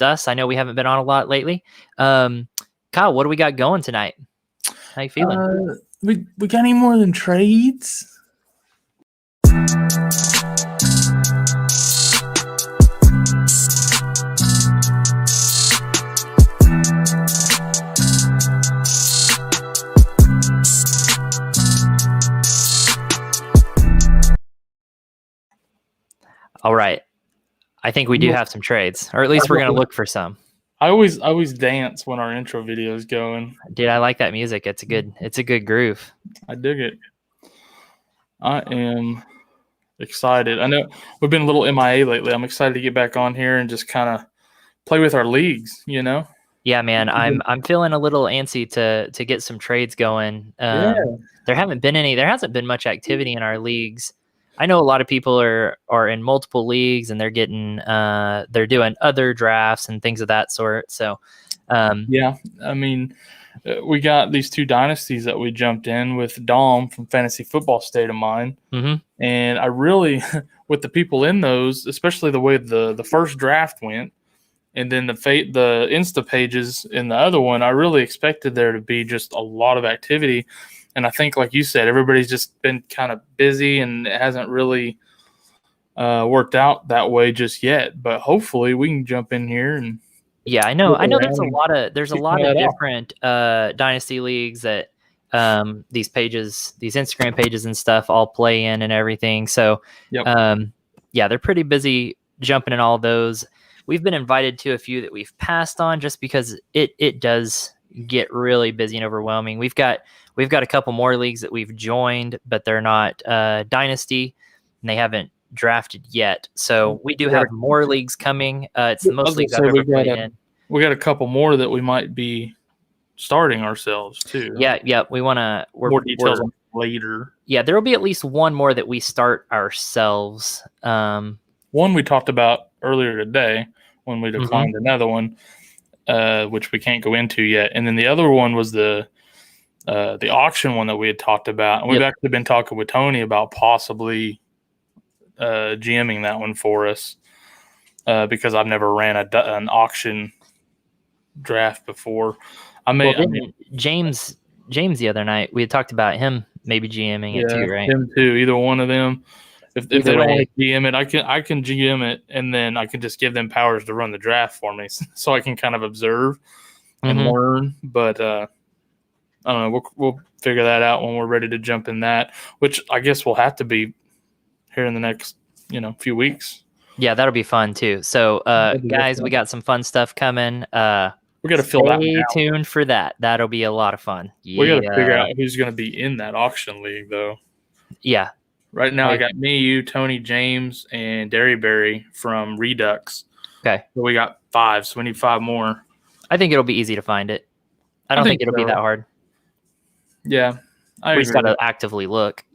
us. I know we haven't been on a lot lately. Kyle, what do we got going tonight? How you feeling? We got any more than trades? All right. I think we do have some trades, or at least we're going to look for some. I always dance when our intro video is going. Dude, I like that music. It's a good groove. I dig it. I am excited. I know we've been a little MIA lately. I'm excited to get back on here and just kind of play with our leagues, you know? Yeah, man. I'm feeling a little antsy to get some trades going. There hasn't been much activity in our leagues. I know a lot of people are in multiple leagues and they're doing other drafts and things of that sort. So, yeah, I mean, we got these 2 dynasties that we jumped in with Dom from Fantasy Football State of Mind. Mm-hmm. And I really, with the people in those, especially the way the first draft went, and then the Insta pages in the other one, I really expected there to be just a lot of activity. And I think, like you said, everybody's just been kind of busy and it hasn't really worked out that way just yet. But hopefully we can jump in here and I know there's a lot of different dynasty leagues that these Instagram pages and stuff all play in and everything. So they're pretty busy jumping in all those. We've been invited to a few that we've passed on just because it does get really busy and overwhelming. We've got a couple more leagues that we've joined, but they're not dynasty and they haven't drafted yet. So we do have more leagues coming. It's the most leagues I've ever played in. We got a couple more that we might be starting ourselves too. Yeah. We want to. More details on later. Yeah, there will be at least one more that we start ourselves. One we talked about earlier today when we declined another one, which we can't go into yet. And then the other one was the auction one that we had talked about. And we've actually been talking with Tony about possibly GMing that one for us because I've never ran an auction draft before. James the other night, we had talked about him maybe GMing it too, right? Him too. Either one of them. If they don't want to GM it, I can GM it, and then I can just give them powers to run the draft for me, so I can kind of observe and learn. But I don't know. We'll figure that out when we're ready to jump in that, which I guess will have to be here in the next few weeks. Yeah, that'll be fun too. So guys, we got some fun stuff coming. We got to fill that. Stay tuned for that. That'll be a lot of fun. We got to figure out who's going to be in that auction league, though. Yeah. Right now, I got me, you, Tony, James, and Derryberry from Redux. Okay. So we got 5, so we need 5 more. I think it'll be easy to find it. I don't think it'll be that hard. Yeah. We just got to actively look.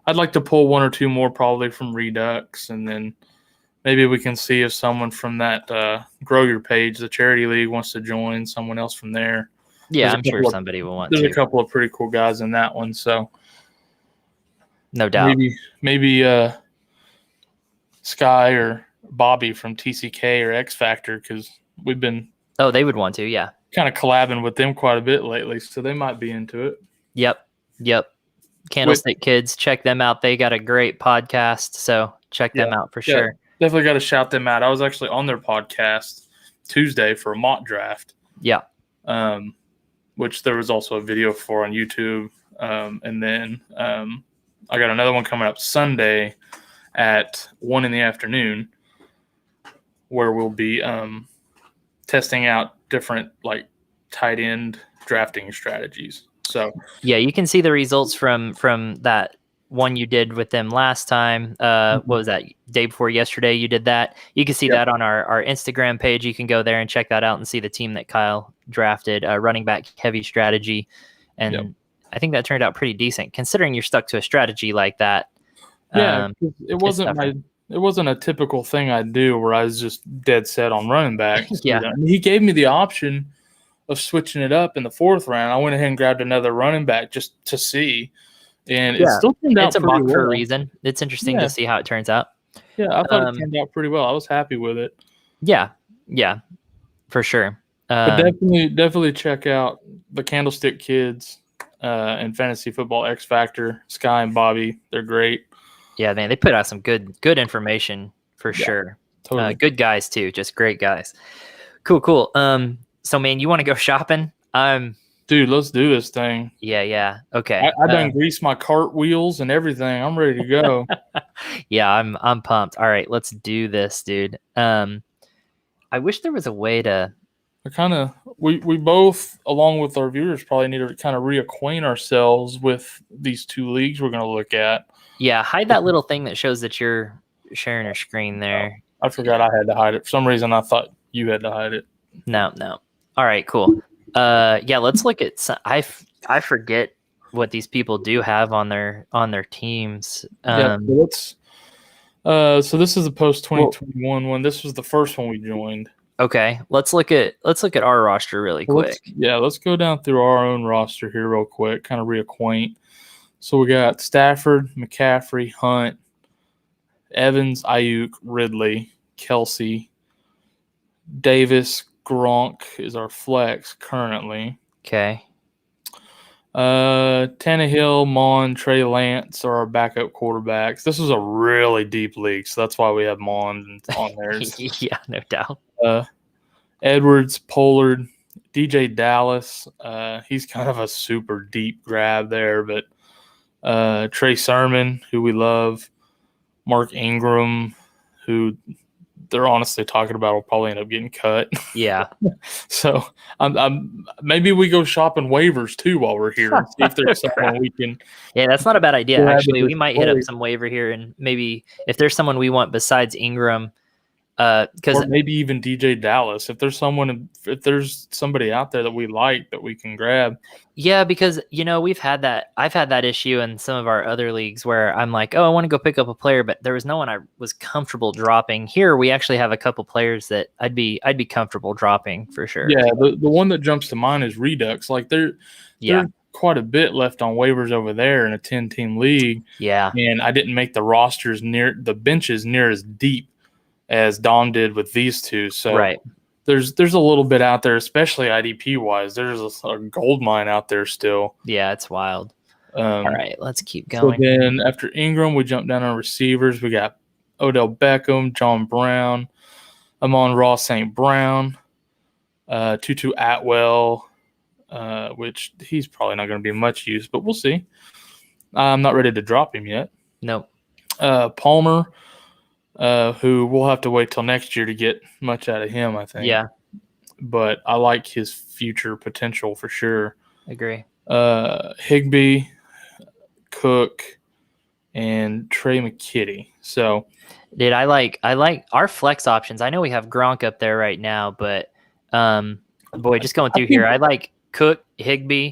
I'd like to pull 1 or 2 more probably from Redux, and then maybe we can see if someone from that Grow Your Page, the charity league, wants to join, someone else from there. Yeah, I'm sure somebody will want to. There's a couple of pretty cool guys in that one, so no doubt. Maybe Sky or Bobby from TCK or X Factor, because we've been they would want to, yeah. Kind of collabing with them quite a bit lately, so they might be into it. Yep. Candlestick Kids, check them out. They got a great podcast, so check them out for sure. Definitely got to shout them out. I was actually on their podcast Tuesday for a mock draft. Yeah. Which there was also a video for on YouTube. And then I got another one coming up Sunday at 1 p.m, where we'll be testing out different tight end drafting strategies. So yeah, you can see the results from that one you did with them last time. What was that? Day before yesterday you did that. You can see that on our Instagram page. You can go there and check that out and see the team that Kyle drafted, running back heavy strategy. And I think that turned out pretty decent considering you're stuck to a strategy like that. Yeah, it wasn't a typical thing I do where I was just dead set on running backs. He gave me the option of switching it up in the 4th round. I went ahead and grabbed another running back just to see. And it still turned out pretty well. It's a mock for a reason. It's interesting to see how it turns out. Yeah, I thought it turned out pretty well. I was happy with it. Yeah. for sure. But definitely check out the Candlestick Kids and Fantasy Football X Factor. Sky and Bobby, they're great. Yeah, man, they put out some good information for sure. Totally. Good guys too, just great guys. Cool. So man, you want to go shopping? Dude, let's do this thing. Yeah. Okay. I done greased my cart wheels and everything. I'm ready to go. Yeah, I'm pumped. All right, let's do this, dude. I wish there was a way to. We both, along with our viewers, probably need to kind of reacquaint ourselves with these two leagues we're going to look at. Yeah, hide that little thing that shows that you're sharing your screen there. I forgot I had to hide it. For some reason, I thought you had to hide it. No. All right, cool. Yeah, let's look at. I forget what these people do have on their teams. So this is the post 2021 one. This was the first one we joined. Okay, let's look at our roster really quick. Let's go down through our own roster here real quick, kind of reacquaint. So we got Stafford, McCaffrey, Hunt, Evans, Ayuk, Ridley, Kelsey, Davis, Gronk is our flex currently. Okay. Tannehill, Mon, Trey Lance are our backup quarterbacks. This is a really deep league, so that's why we have Mon on there. Yeah, no doubt. Edwards, Pollard, DJ Dallas. He's kind of a super deep grab there, but Trey Sermon, who we love, Mark Ingram, who they're honestly talking about will probably end up getting cut. Yeah. So I'm maybe we go shopping waivers too while we're here and see if there's someone we can. Yeah, that's not a bad idea. Actually, we might hit up some waiver here, and maybe if there's someone we want besides Ingram, or maybe even DJ Dallas. If there's somebody out there that we like that we can grab. Yeah, because I've had that issue in some of our other leagues where I'm like, oh, I want to go pick up a player, but there was no one I was comfortable dropping. Here we actually have a couple players that I'd be comfortable dropping for sure. Yeah, the one that jumps to mind is Redux. Like there's quite a bit left on waivers over there in a 10-team league. Yeah. And I didn't make the rosters the benches near as deep as Dom did with these two. So right. There's a little bit out there, especially IDP wise. There's a gold mine out there still. Yeah, it's wild. All right, let's keep going. So then after Ingram, we jump down on receivers. We got Odell Beckham, John Brown, Amon-Ra St. Brown, Tutu Atwell, which he's probably not going to be much use, but we'll see. I'm not ready to drop him yet. Nope. Palmer, who we'll have to wait till next year to get much out of him, I think. Yeah. But I like his future potential for sure. Agree. Higbee, Cook, and Trey McKitty. So, dude, I like our flex options. I know we have Gronk up there right now, but boy, just going through here, I like Cook, Higbee,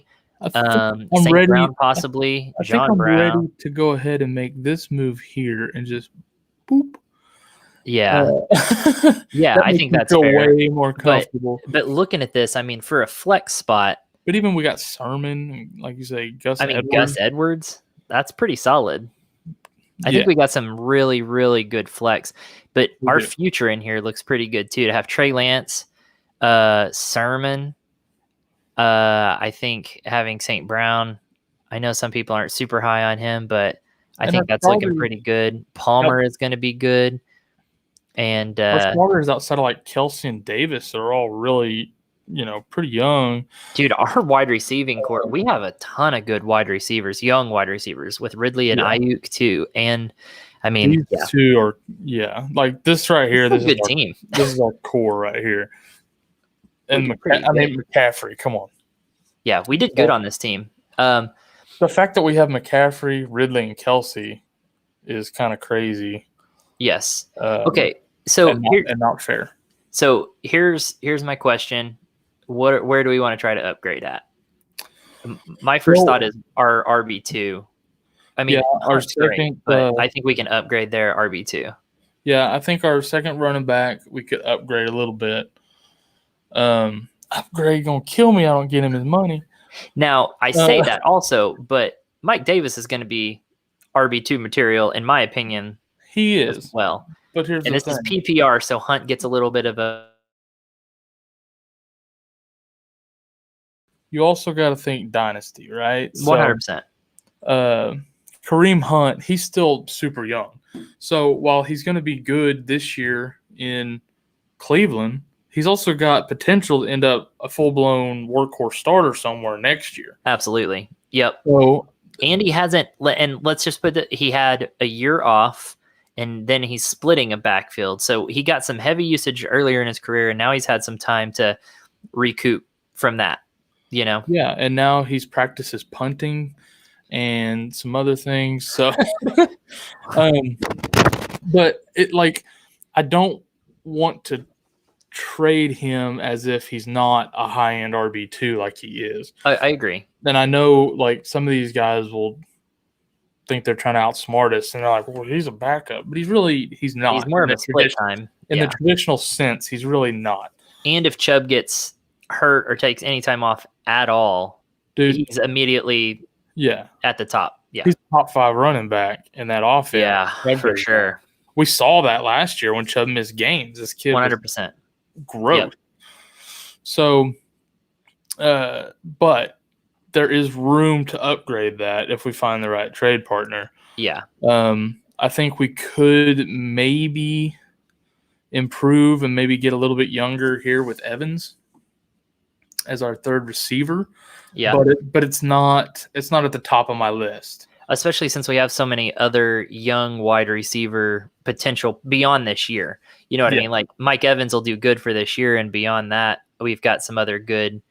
St. Brown possibly, John Brown. I'm ready to go ahead and make this move here and just boop. Yeah. Yeah, I think that's fair. Way more comfortable. But looking at this, I mean, for a flex spot. But even we got Sermon, like you say, Gus Edwards, that's pretty solid. I think we got some really, really good flex. But our future in here looks pretty good too. To have Trey Lance, Sermon, I think having St. Brown. I know some people aren't super high on him, but I think that's looking pretty good. Palmer is going to be good. And our starters outside of like Kelsey and Davis are all really, pretty young. Dude, our wide receiving core, we have a ton of good wide receivers, young wide receivers with Ridley and Ayuk too. And I mean, these two are, like this right here. This is a good team. This is our core right here. And McCaffrey, come on. Yeah, we did good on this team. The fact that we have McCaffrey, Ridley, and Kelsey is kind of crazy. Yes. Okay. So and not fair. So here's my question: where do we want to try to upgrade at? My first thought is our RB2. I mean, our second, but I think we can upgrade their RB2. Yeah, I think our second running back we could upgrade a little bit. Upgrade gonna kill me. I don't get him his money. Now I say that also, but Mike Davis is going to be RB2 material in my opinion. He is as well. But this is PPR, so Hunt gets a little bit of a you also got to think Dynasty, right? 100%. Kareem Hunt, he's still super young. So while he's going to be good this year in Cleveland, he's also got potential to end up a full-blown workhorse starter somewhere next year. Absolutely. Yep. So, and he hasn't, and let's just put that he had a year off, and then he's splitting a backfield. So he got some heavy usage earlier in his career, and now he's had some time to recoup from that, you know? Yeah, and now he's practices punting and some other things. So, but it I don't want to trade him as if he's not a high-end RB2 like he is. I agree. And I know some of these guys will think they're trying to outsmart us, and they're like, well, he's a backup. But he's not. He's more of a split time. In the traditional sense, he's really not. And if Chubb gets hurt or takes any time off at all, dude, he's immediately at the top. Yeah. He's top 5 running back in that offense. Yeah, for sure. We saw that last year when Chubb missed games. This kid 100%. Growth. Yep. So, but there is room to upgrade that if we find the right trade partner. Yeah. I think we could maybe improve and maybe get a little bit younger here with Evans as our third receiver. Yeah. But it's not at the top of my list. Especially since we have so many other young wide receiver potential beyond this year. You know what I mean? Like Mike Evans will do good for this year, and beyond that, we've got some other good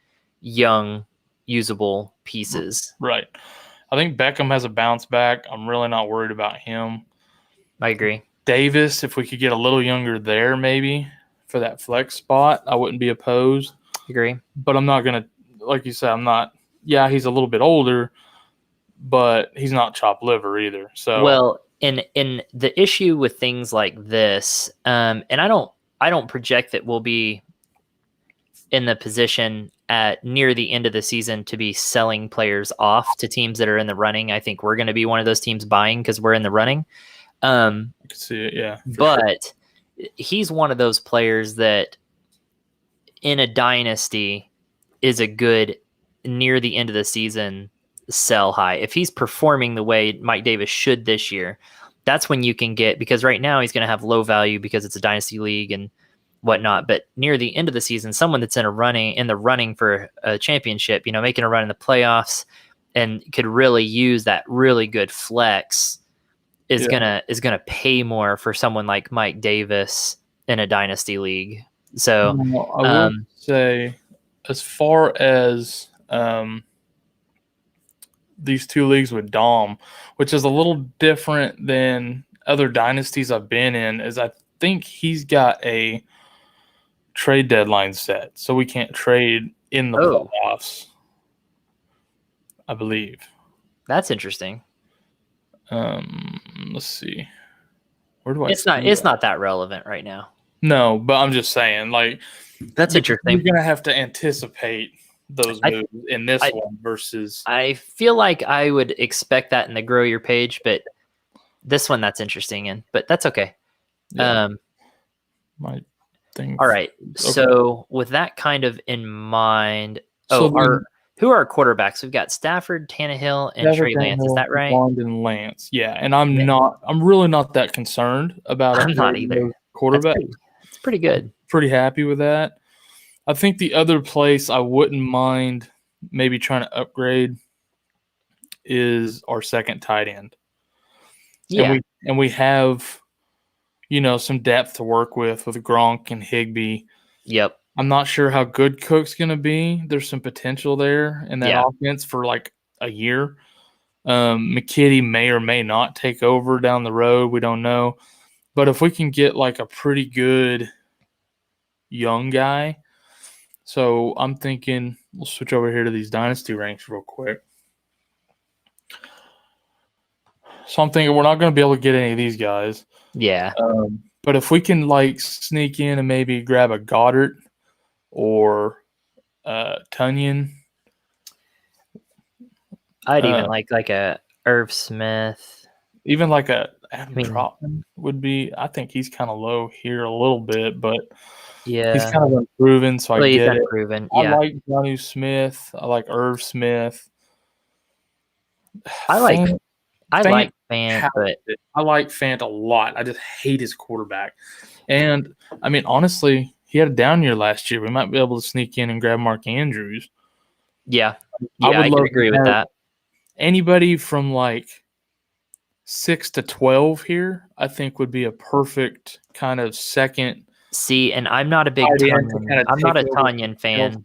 young usable pieces. Right. I think Beckham has a bounce back. I'm really not worried about him. I agree. Davis, if we could get a little younger there maybe for that flex spot, I wouldn't be opposed. Agree. But I'm not going to, like you said, he's a little bit older, but he's not chopped liver either. So well, in the issue with things like this, and I don't project that we'll be in the position at near the end of the season to be selling players off to teams that are in the running. I think we're going to be one of those teams buying because we're in the running. I can see it, yeah. But he's one of those players that in a dynasty is a good near the end of the season sell high. If he's performing the way Mike Davis should this year, that's when you can get, because right now he's going to have low value because it's a dynasty league and whatnot. But near the end of the season, someone that's in the running for a championship, making a run in the playoffs and could really use that really good flex is gonna pay more for someone like Mike Davis in a dynasty league. So I would say, as far as these two leagues with Dom, which is a little different than other dynasties I've been in, is I think he's got a trade deadline set, so we can't trade in the playoffs, I believe. That's interesting. Let's see. Where do I? It's not that relevant right now. No, but I'm just saying, that's interesting. You're gonna have to anticipate those moves in this one versus. I feel like I would expect that in the grow your page, but this one that's interesting but that's okay. Yeah. My thing. All right. Okay. So with that kind of in mind, who are our quarterbacks? We've got Stafford, Tannehill, and Trey Lance. Is that right? And Lance. Yeah, and I'm really not that concerned about. I'm not either. Quarterback. It's pretty good. Pretty happy with that. I think the other place I wouldn't mind maybe trying to upgrade is our second tight end. Yeah. And we have, some depth to work with Gronk and Higbee. Yep. I'm not sure how good Cook's going to be. There's some potential there in that offense for a year. McKitty may or may not take over down the road. We don't know. But if we can get a pretty good young guy, so I'm thinking we'll switch over here to these dynasty ranks real quick. So I'm thinking we're not going to be able to get any of these guys. Yeah. But if we can sneak in and maybe grab a Goddard or Tunyon. I'd even like a Irv Smith. Even a Adam Trotman would be. I think he's kind of low here a little bit, but Yeah. He's kind of unproven, so I get it. Unproven. I like Johnny Smith. I like Irv Smith. I like Fant, but I like Fant a lot. I just hate his quarterback. And I mean, honestly, he had a down year last year. We might be able to sneak in and grab Mark Andrews. Yeah, I could agree with that. Anybody from like 6 to 12 here, I think would be a perfect kind of second. See, and I'm not a big Tanyan fan.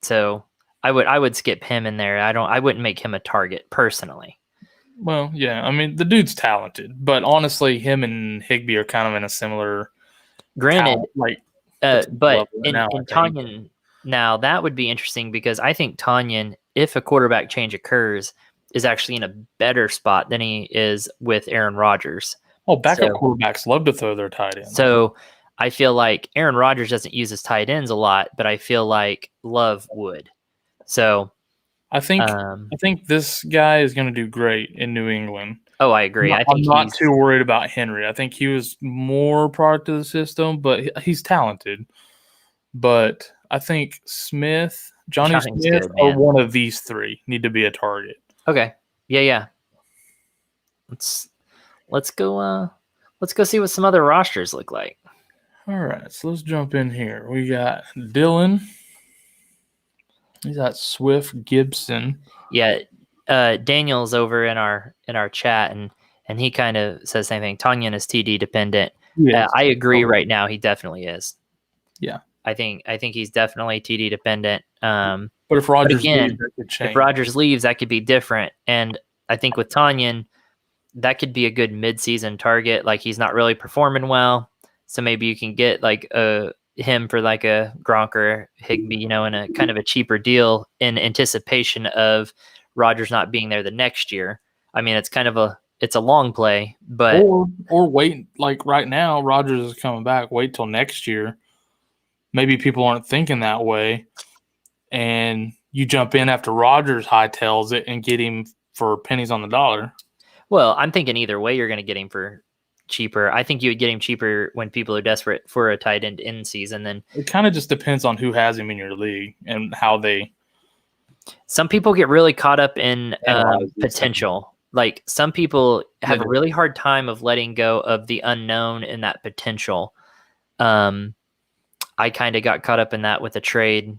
So I would skip him in there. I wouldn't make him a target personally. Well, yeah, I mean the dude's talented, but honestly, him and Higbee are kind of in a similar. Granted, but in Tanyan now that would be interesting because I think Tanyan, if a quarterback change occurs, is actually in a better spot than he is with Aaron Rodgers. Oh, backup quarterbacks love to throw their tight ends. So I feel like Aaron Rodgers doesn't use his tight ends a lot, but I feel like Love would. So I think this guy is going to do great in New England. Oh, I agree. I'm not too worried about Henry. I think he was more product of the system, but he's talented. But I think Johnny Smith, or one of these three need to be a target. Okay. Yeah. Let's go see what some other rosters look like. All right, so let's jump in here. We got Dylan. We got Swift, Gibson. Yeah, Daniel's over in our chat, and he kind of says the same thing. Tanyan is TD dependent. Yes. I agree. Right now, he definitely is. Yeah, I think he's definitely TD dependent. But if Rodgers leaves, that could change. If Rodgers leaves, that could be different. And I think with Tanyan, that could be a good midseason target. Like he's not really performing well, so maybe you can get like him for like a Gronk or Higbee, in a kind of a cheaper deal in anticipation of Rodgers not being there the next year. I mean, it's kind of a long play, but or wait, like right now, Rodgers is coming back. Wait till next year. Maybe people aren't thinking that way, and you jump in after Rodgers hightails it and get him for pennies on the dollar. Well, I'm thinking either way, you're going to get him for cheaper. I think you would get him cheaper when people are desperate for a tight end in season. Then it kind of just depends on who has him in your league and how they. Some people get really caught up in potential. Like some people have a really hard time of letting go of the unknown and that potential. I kind of got caught up in that with a trade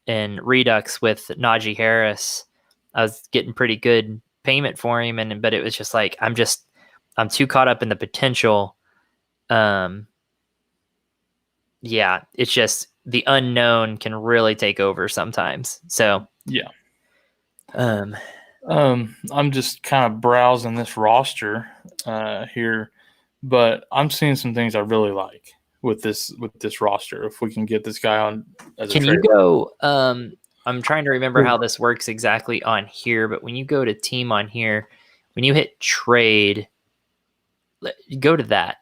in Redux with Najee Harris. I was getting pretty good payment for him, but it was just like I'm too caught up in the potential. Yeah, it's just the unknown can really take over sometimes. So yeah. I'm just kind of browsing this roster here, but I'm seeing some things I really like with this roster. If we can get this guy on as a trade. Can you go I'm trying to remember how this works exactly on here, but when you go to team on here, when you hit trade, go to that,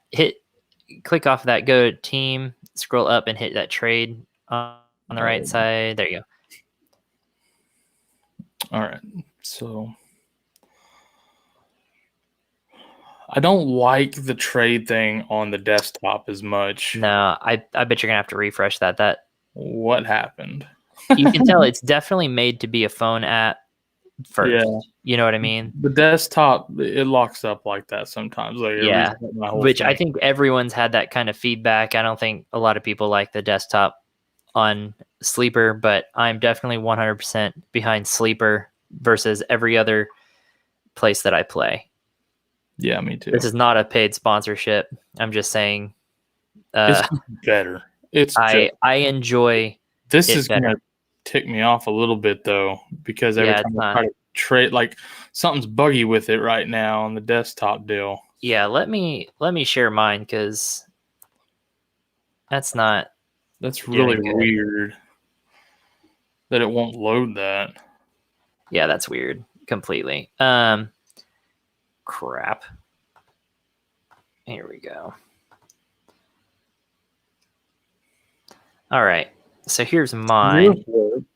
click off of that, go to team, scroll up and hit that trade on the right side. There you go. All right. So I don't like the trade thing on the desktop as much. No, I bet you're going to have to refresh that. What happened? You can tell it's definitely made to be a phone app first. Yeah. You know what I mean? The desktop, it locks up like that sometimes. Like yeah, which I think everyone's had that kind of feedback. I don't think a lot of people like the desktop on Sleeper, but I'm definitely 100% behind Sleeper versus every other place that I play. Yeah, me too. This is not a paid sponsorship. I'm just saying. It's better. I enjoy. This is going to tick me off a little bit though, because every time I try to trade, like something's buggy with it right now on the desktop deal. Yeah, let me share mine because that's really weird that it won't load that. Yeah, that's weird completely. Crap. Here we go. All right. So here's mine.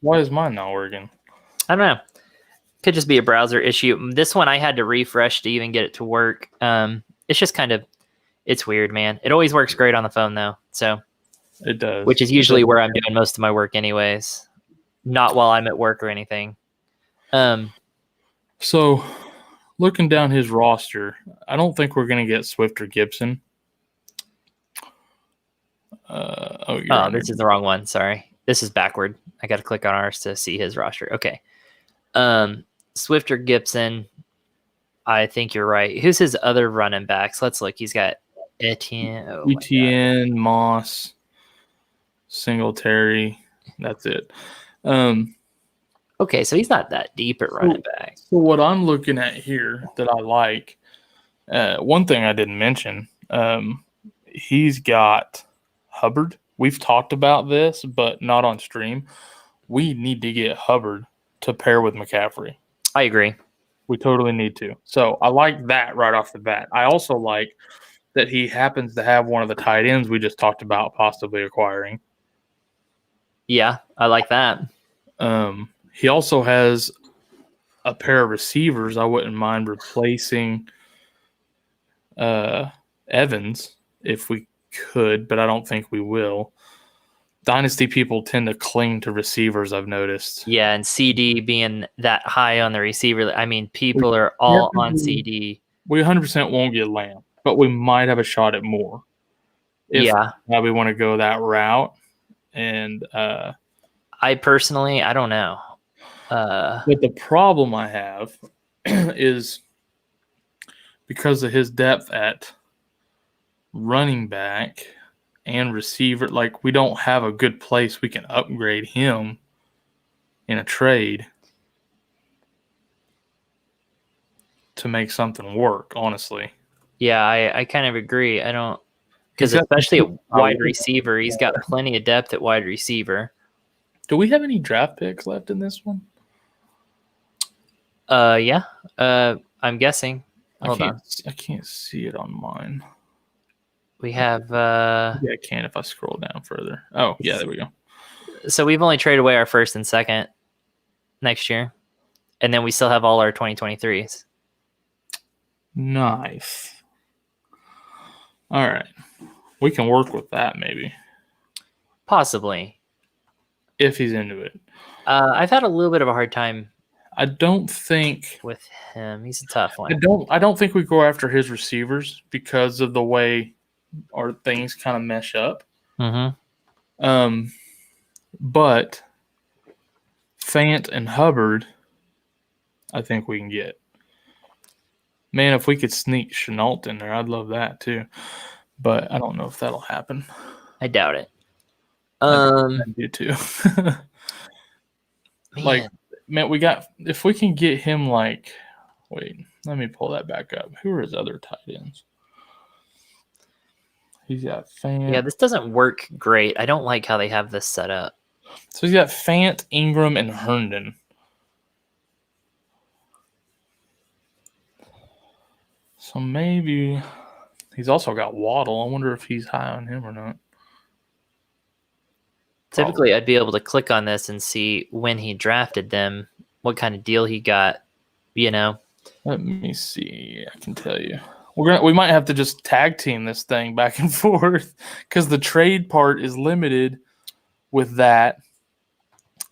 Why is mine not working? I don't know. Could just be a browser issue. This one I had to refresh to even get it to work. It's just kind of, it's weird, man. It always works great on the phone though. So it does, which is usually where I'm doing most of my work, anyways. Not while I'm at work or anything. So, looking down his roster, I don't think we're going to get Swift or Gibson. This is the wrong one. Sorry. This is backward. I got to click on ours to see his roster. Okay. Swift or Gibson. I think you're right. Who's his other running backs? Let's look. He's got Etienne, Moss, Singletary. That's it. Okay, so he's not that deep at running back. So what I'm looking at here that I like, one thing I didn't mention, he's got Hubbard. We've talked about this, but not on stream. We need to get Hubbard to pair with McCaffrey. I agree. We totally need to. So I like that right off the bat. I also like that he happens to have one of the tight ends we just talked about possibly acquiring. Yeah, I like that. He also has a pair of receivers I wouldn't mind replacing Evans if we could, but I don't think we will. Dynasty people tend to cling to receivers, I've noticed. Yeah, and CD being that high on the receiver, I mean, people are all on CD. We 100% won't get Lamb, but we might have a shot at more. If we want to go that route. And I personally, I don't know. But the problem I have is because of his depth at running back and receiver, like we don't have a good place we can upgrade him in a trade to make something work, honestly. Yeah, I kind of agree. I don't, because especially at wide receiver, he's got plenty of depth at wide receiver. Do we have any draft picks left in this one? Yeah. I'm guessing. Hold on. I can't see it on mine. We have yeah, I can if I scroll down further. Oh, yeah, there we go. So we've only traded away our first and second next year. And then we still have all our 2023s. Nice. All right. We can work with that maybe. Possibly. If he's into it. I've had a little bit of a hard time. I don't think with him. He's a tough one. I don't think we go after his receivers because of the way our things kind of mesh up. Mm-hmm. But Fant and Hubbard, I think we can get. Man, if we could sneak Chenault in there, I'd love that too. But I don't know if that'll happen. I doubt it. I do too. Man, we got, if we can get him wait, let me pull that back up. Who are his other tight ends? He's got Fant. Yeah, this doesn't work great. I don't like how they have this set up. So he's got Fant, Ingram, and Herndon. So maybe he's also got Waddle. I wonder if he's high on him or not. Typically, I'd be able to click on this and see when he drafted them, what kind of deal he got, Let me see. I can tell you. We might have to just tag team this thing back and forth because the trade part is limited with that.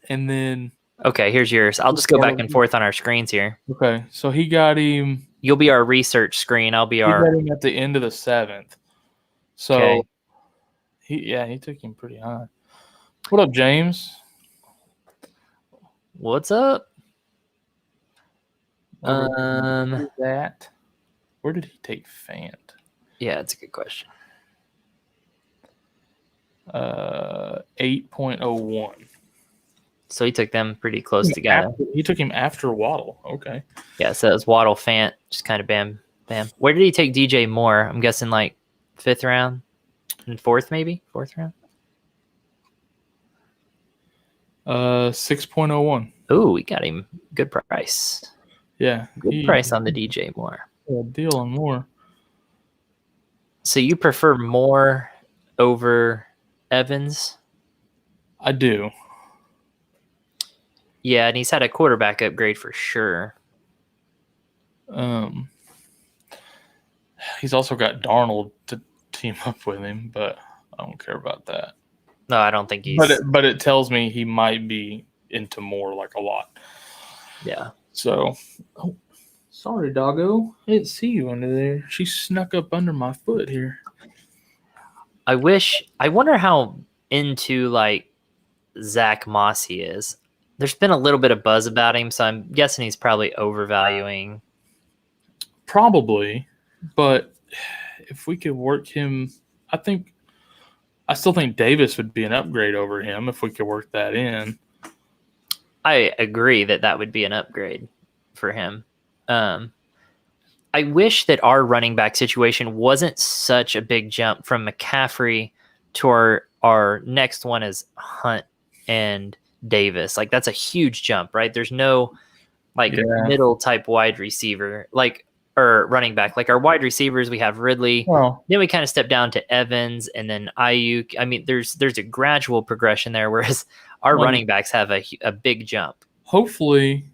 And then... Okay, here's yours. I'll just go back and forth on our screens here. Okay, so he got him... You'll be our research screen. I'll be He got him at the end of the 7th. So, okay. He took him pretty high. What up, James? What's up? That. Where did he take Fant? Yeah, it's a good question. 8.01. So he took them pretty close together. He took him after Waddle. Okay. Yeah, so it was Waddle, Fant, just kind of bam, bam. Where did he take DJ Moore? I'm guessing 5th round and 4th, maybe 4th round. 6.01. Ooh, we got him good price. Yeah, good price on the DJ Moore. A deal on Moore. So you prefer Moore over Evans? I do. Yeah, and he's had a quarterback upgrade for sure. He's also got Darnold to team up with him, but I don't care about that. No, I don't think he's. But it tells me he might be into more, like a lot. Yeah. So, sorry, doggo. I didn't see you under there. She snuck up under my foot here. I wonder how into like Zach Moss he is. There's been a little bit of buzz about him, so I'm guessing he's probably overvaluing. Probably, but if we could work him, I still think Davis would be an upgrade over him if we could work that in. I agree that would be an upgrade for him. I wish that our running back situation wasn't such a big jump from McCaffrey to our next one is Hunt and Davis. Like that's a huge jump, right? There's no middle type wide receiver or running back. Like our wide receivers, we have Ridley. Well, then we kind of step down to Evans and then Ayuk. I mean, there's a gradual progression there, whereas our running backs have a big jump. Hopefully,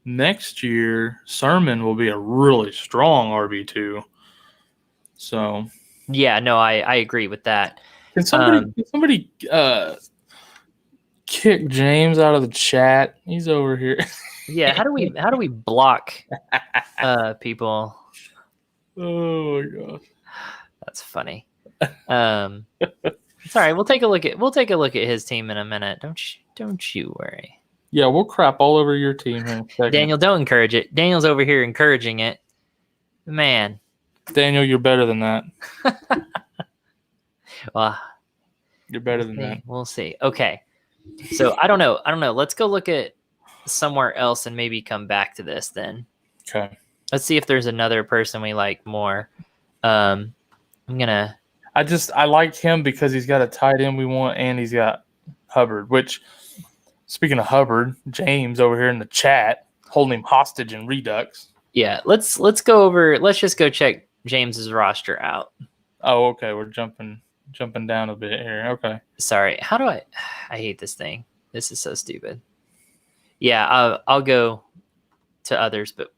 next year, Sermon will be a really strong RB2. So, yeah, no, I agree with that. Can somebody kick James out of the chat? He's over here. Yeah, how do we block people? Oh my gosh, that's funny. Sorry, we'll take a look at his team in a minute. Don't you worry. Yeah, we'll crap all over your team here in a second. Daniel, don't encourage it. Daniel's over here encouraging it. Man. Daniel, you're better than that. Well, you're better than that. We'll see. Okay. So I don't know. Let's go look at somewhere else and maybe come back to this then. Okay. Let's see if there's another person we like more. I like him because he's got a tight end we want and he's got Hubbard, which speaking of Hubbard, James over here in the chat holding him hostage in Redux. Yeah, let's go over. Let's just go check James's roster out. Oh, okay. We're jumping down a bit here. Okay. Sorry. How do I hate this thing. This is so stupid. Yeah, I'll go to others, but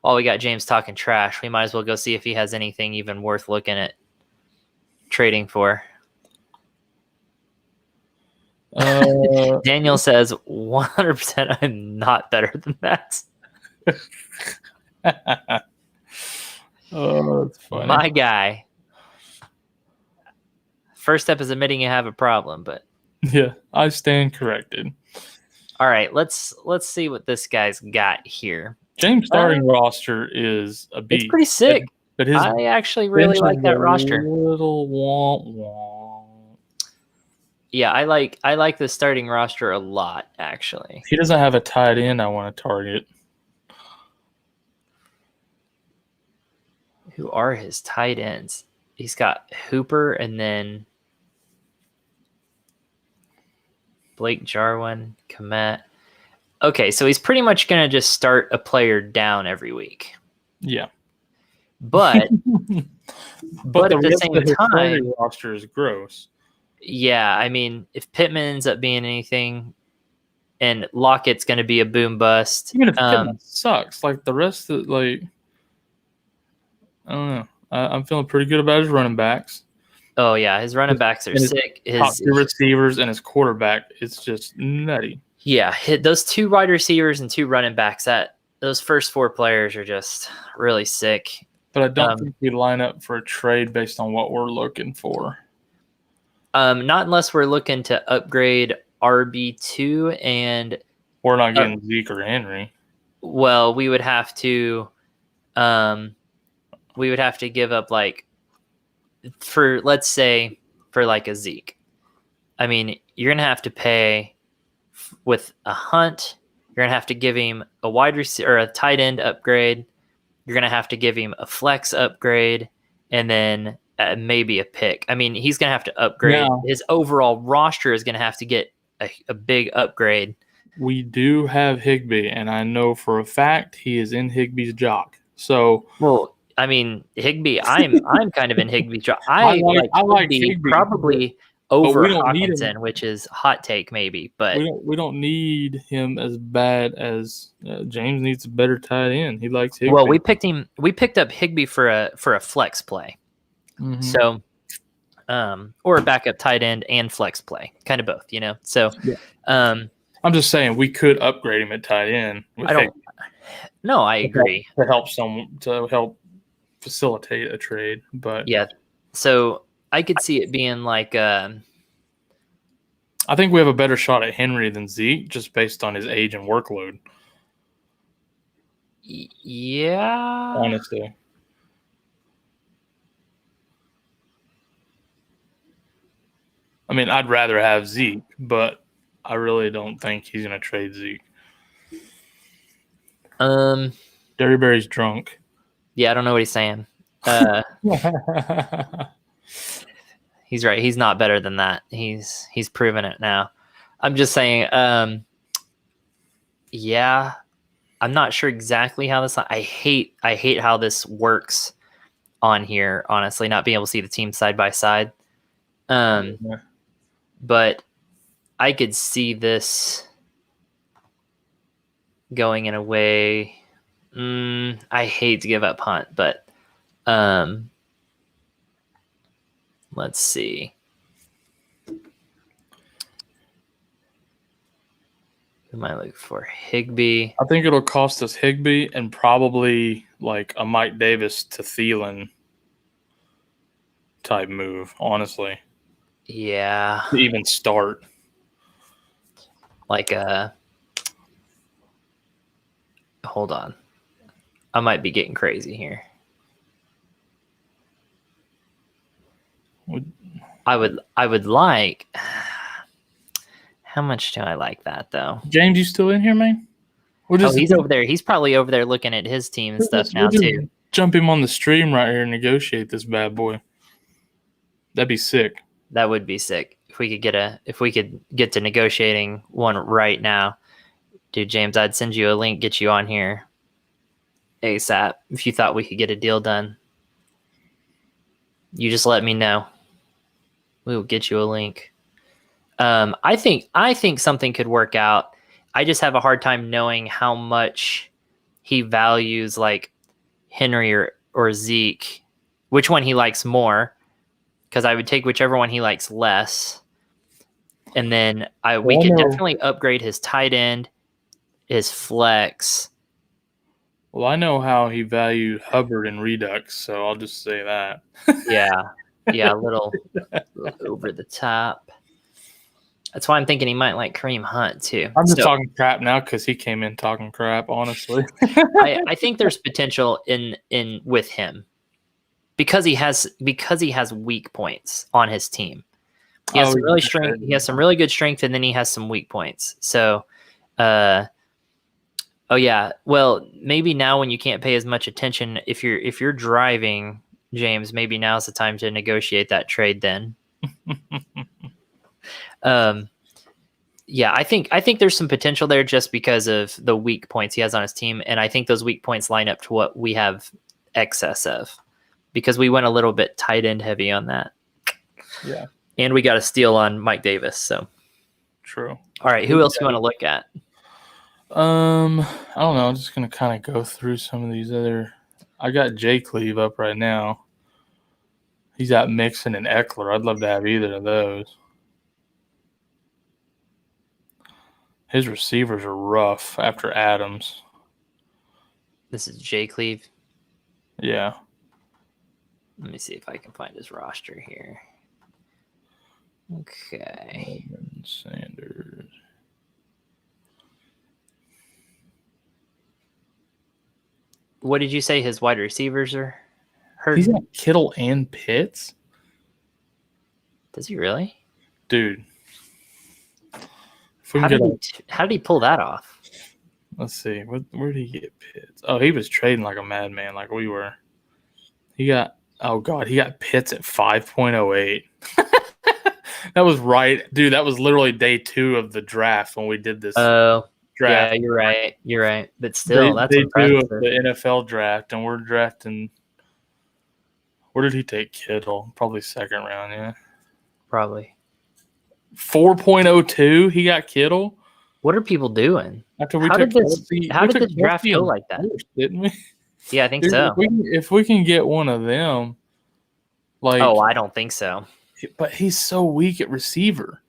while we got James talking trash, we might as well go see if he has anything even worth looking at trading for. Daniel says 100% I'm not better than that. Oh, that's funny. My guy. First step is admitting you have a problem, but yeah, I stand corrected. All right, let's see what this guy's got here. James' starting roster is a beast. It's pretty sick. But I actually really like that roster. Little womp. Yeah, I like the starting roster a lot, actually. He doesn't have a tight end I want to target. Who are his tight ends? He's got Hooper and then Blake Jarwin, Komet. Okay, so he's pretty much going to just start a player down every week. Yeah. But at the same time, roster is gross. Yeah, I mean, if Pittman ends up being anything and Lockett's going to be a boom bust. Even if Pittman sucks, like the rest of I don't know. I'm feeling pretty good about his running backs. Oh, yeah. His running backs are sick. His top two receivers and his quarterback, it's just nutty. Yeah. Those two wide receivers and two running backs, those first four players are just really sick. But I don't think we line up for a trade based on what we're looking for. Not unless we're looking to upgrade RB2 and we're not getting Zeke or Henry. Well, we would have to give up let's say a Zeke. I mean, you're going to have to pay with a Hunt. You're going to have to give him a wide receiver or a tight end upgrade. You're going to have to give him a flex upgrade and then maybe a pick. I mean, he's going to have to upgrade. Yeah. His overall roster is going to have to get a big upgrade. We do have Higbee, and I know for a fact he is in Higbee's jock. So, well, I mean, Higbee, I'm kind of in Higbee's jock. I like Higbee probably over Hawkinson, which is hot take maybe, but we don't need him as bad as James needs a better tight end. He likes Higbee. Well, we picked up Higbee for a flex play. Mm-hmm. So, or a backup tight end and flex play, kind of both, So, I'm just saying we could upgrade him at tight end. No, I agree. To help facilitate a trade, but yeah. So I could see it being like. I think we have a better shot at Henry than Zeke, just based on his age and workload. Yeah. Honestly. I mean, I'd rather have Zeke, but I really don't think he's going to trade Zeke. Derryberry's drunk. Yeah, I don't know what he's saying. He's right. He's not better than that. He's proven it now. I'm just saying, yeah, I'm not sure exactly how this. I hate how this works on here. Honestly, not being able to see the team side by side. But I could see this going in a way. I hate to give up Hunt, but let's see. Who am I looking for? Higbee. I think it'll cost us Higbee and probably like a Mike Davis to Thielen type move, honestly. Yeah. To even start. Like hold on. I might be getting crazy here. I would like. How much do I like that though? James, you still in here, man? He's over there. He's probably over there looking at his team and stuff now too. Jump him on the stream right here and negotiate this bad boy. That'd be sick. That would be sick if we could get to negotiating one right now. Dude, James, I'd send you a link, get you on here ASAP if you thought we could get a deal done. You just let me know. We will get you a link. I think something could work out. I just have a hard time knowing how much he values like Henry or Zeke, which one he likes more. Because I would take whichever one he likes less, and then we could definitely upgrade his tight end, his flex. Well, I know how he valued Hubbard and Redux, so I'll just say that. Yeah, a little over the top. That's why I'm thinking he might like Kareem Hunt too. I'm just talking crap now because he came in talking crap. Honestly, I think there's potential in with him. Because he has weak points on his team. He has He has some really good strength, and then he has some weak points. So, well, maybe now when you can't pay as much attention, if you're driving, James, maybe now's the time to negotiate that trade. Then, I think there's some potential there just because of the weak points he has on his team, and I think those weak points line up to what we have excess of. Because we went a little bit tight end heavy on that. Yeah. And we got a steal on Mike Davis. So true. All right. Who else do you want to look at? I don't know. I'm just going to kind of go through some of these other. I got J. Cleve up right now. He's got Mixon and Eckler. I'd love to have either of those. His receivers are rough after Adams. This is J. Cleve. Yeah. Let me see if I can find his roster here. Okay. Sanders. What did you say his wide receivers are hurt? He's got Kittle and Pitts? Does he really? Dude. How did he pull that off? Let's see. Where did he get Pitts? Oh, he was trading like a madman, like we were. He got Pitts at 5.08. That was right. Dude, that was literally day 2 of the draft when we did this draft. Yeah, you're right. But still, that's impressive. Day 2 of the NFL draft, and we're drafting. Where did he take Kittle? Probably second round, yeah. Probably. 4.02, he got Kittle. What are people doing? After we how did the draft go like that? Didn't we? Yeah, I think so. If we can get one of them, Like, oh, I don't think so. But he's so weak at receiver.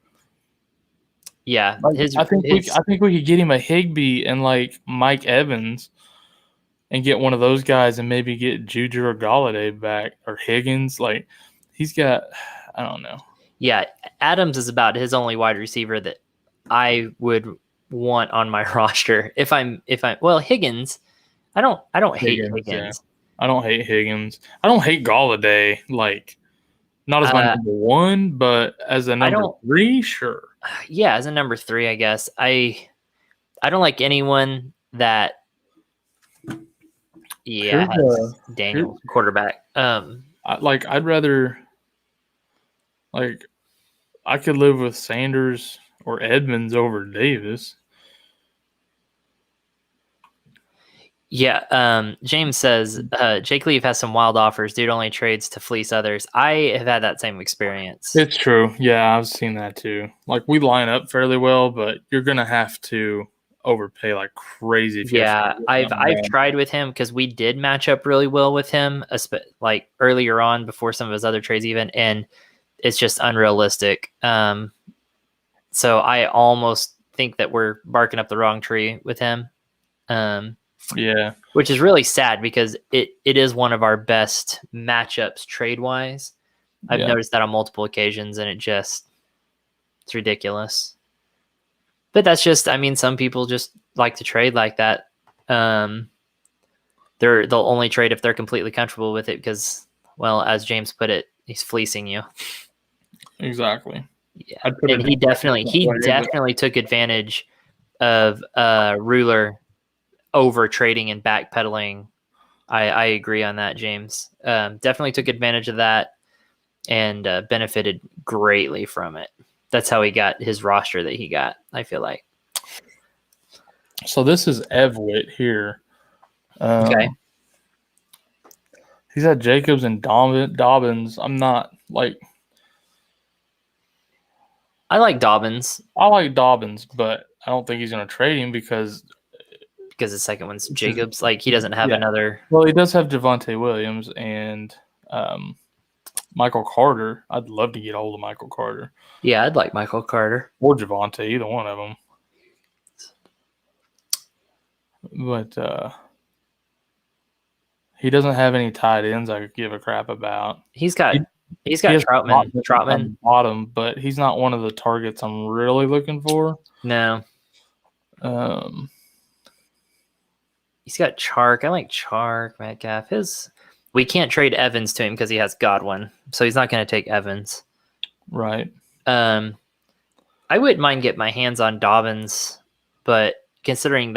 Yeah, like, I think we could get him a Higbee and like Mike Evans, and get one of those guys, and maybe get Juju or Galladay back, or Higgins. Like, he's got, I don't know. Yeah, Adams is about his only wide receiver that I would want on my roster. If I'm Higgins, I don't hate Higgins. Yeah. I don't hate Higgins. I don't hate Galladay. Like, not as my number one, but as a number 3, sure. Yeah, as a number 3, I guess. I don't like anyone that. Yeah, Daniel quarterback. I'd rather. Like, I could live with Sanders or Edmonds over Davis. Yeah, James says Jake Leaf has some wild offers. Dude only trades to fleece others. I have had that same experience. It's true. Yeah, I've seen that too. Like, we line up fairly well, but you're gonna have to overpay like crazy. Yeah, I've tried with him because we did match up really well with him, like earlier on before some of his other trades even, and it's just unrealistic. So I almost think that we're barking up the wrong tree with him. Yeah, which is really sad because it is one of our best matchups trade wise. I've noticed that on multiple occasions, and it's ridiculous. But that's just, I mean, some people just like to trade like that. They'll only trade if they're completely comfortable with it because, well, as James put it, he's fleecing you. Exactly. Yeah, and he definitely took advantage of Ruler over trading and backpedaling. I agree on that, James. Definitely took advantage of that and benefited greatly from it. That's how he got his roster that he got, I feel like. So this is Evwitt here. Okay. He's had Jacobs and Dobbins. I'm not like... I like Dobbins. I like Dobbins, but I don't think he's going to trade him because the second one's Jacobs. Like, he doesn't have another. Well, he does have Javonte Williams and Michael Carter. I'd love to get a hold of Michael Carter. Yeah, I'd like Michael Carter. Or Javonte, either one of them. But he doesn't have any tight ends I could give a crap about. He's got Troutman on the bottom, but he's not one of the targets I'm really looking for. No. He's got Chark. I like Chark, Metcalf. We can't trade Evans to him because he has Godwin, so he's not going to take Evans. Right. I wouldn't mind getting my hands on Dobbins, but considering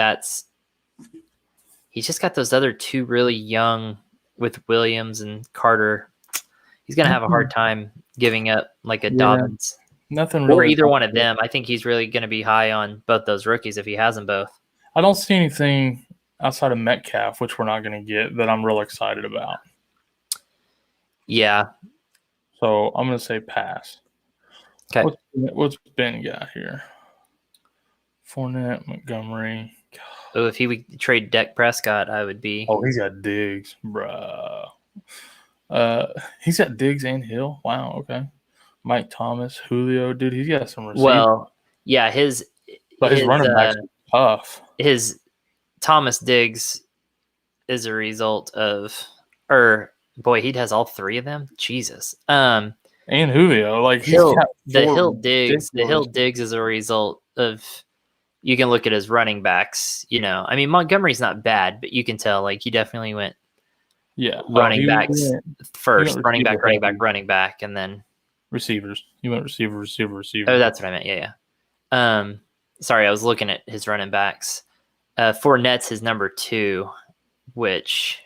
he's just got those other two really young with Williams and Carter, he's going to have a hard time giving up like a Dobbins. Nothing really. Or either one of them. I think he's really going to be high on both those rookies if he has them both. I don't see anything outside of Metcalf, which we're not going to get, that I'm real excited about. Yeah. So I'm going to say pass. Okay. What's Ben got here? Fournette, Montgomery. Oh, if he would trade Dak Prescott, I would be. Oh, he's got Diggs, bruh. He's got Diggs and Hill. Wow, okay. Mike Thomas, Julio, dude, he's got some receivers. Well, yeah, his running back's tough. His Thomas Diggs is a result of, he has all three of them. Jesus. And Julio, like the Hill Diggs is a result of. You can look at his running backs. You know, I mean, Montgomery's not bad, but you can tell like he definitely went. Yeah, running backs first. Running back, and then receivers. You went receiver. Oh, that's what I meant. Yeah. Sorry, I was looking at his running backs. Fournette's his number 2, which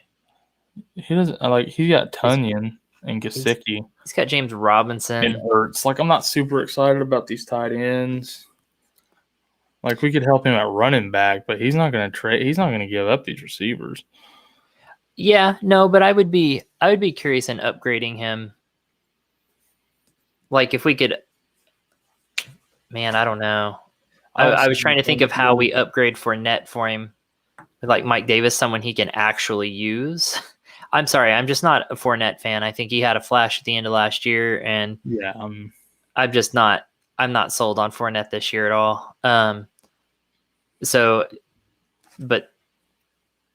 he doesn't like. He got Tunyon and Gesicki. He's got James Robinson and Ertz. Like, I'm not super excited about these tight ends. Like, we could help him at running back, but he's not going to trade. He's not going to give up these receivers. Yeah, no, but I would be curious in upgrading him. Like, if we could, man, I don't know. I was trying to think of how we upgrade Fournette for him, like Mike Davis, someone he can actually use. I'm sorry, I'm just not a Fournette fan. I think he had a flash at the end of last year, and I'm not sold on Fournette this year at all. But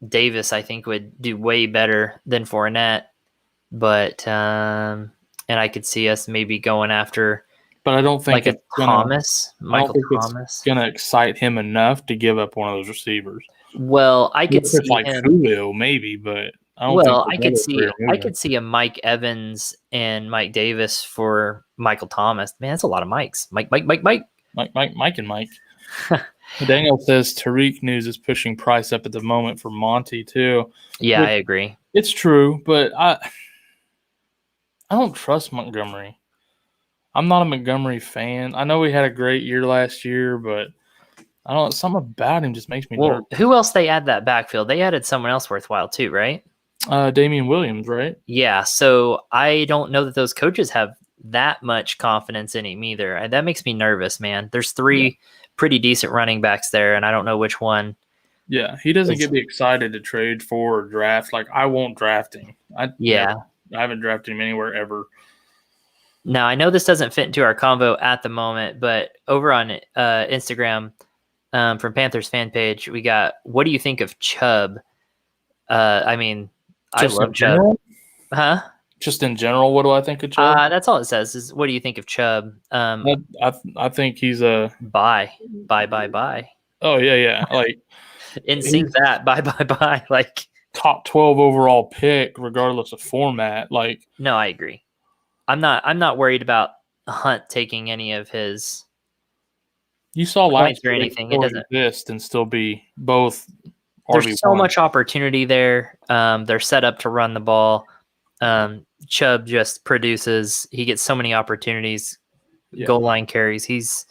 Davis, I think, would do way better than Fournette. But and I could see us maybe going after, but I don't think it's Michael Thomas. It's gonna excite him enough to give up one of those receivers. Well, I could see like him. Julio, maybe, but I don't I could see a Mike Evans and Mike Davis for Michael Thomas. Man, that's a lot of Mikes. Mike. Mike and Mike. Daniel says Tariq news is pushing price up at the moment for Monty too. Yeah, I agree. It's true, but I don't trust Montgomery. I'm not a Montgomery fan. I know he had a great year last year, but I don't know. Something about him just makes me nervous. Who else they add that backfield? They added someone else worthwhile too, right? Damian Williams, right? Yeah. So I don't know that those coaches have that much confidence in him either. That makes me nervous, man. There's three pretty decent running backs there, and I don't know which one. Yeah, he doesn't get me excited to trade for or draft. Like, I won't draft him. I haven't drafted him anywhere ever. Now, I know this doesn't fit into our convo at the moment, but over on Instagram from Panthers fan page, we got, what do you think of Chubb? I love Chubb. Huh? Just in general, what do I think of Chubb? That's all it says is, what do you think of Chubb? I think he's a... Bye. Oh, yeah. Like... In sync that. Bye. Like... Top 12 overall pick, regardless of format. Like... No, I agree. I'm not worried about Hunt taking any of his... You saw last year or anything. It doesn't exist and still be both There's RB1. So much opportunity there. They're set up to run the ball. Chubb just produces. He gets so many opportunities, goal line carries.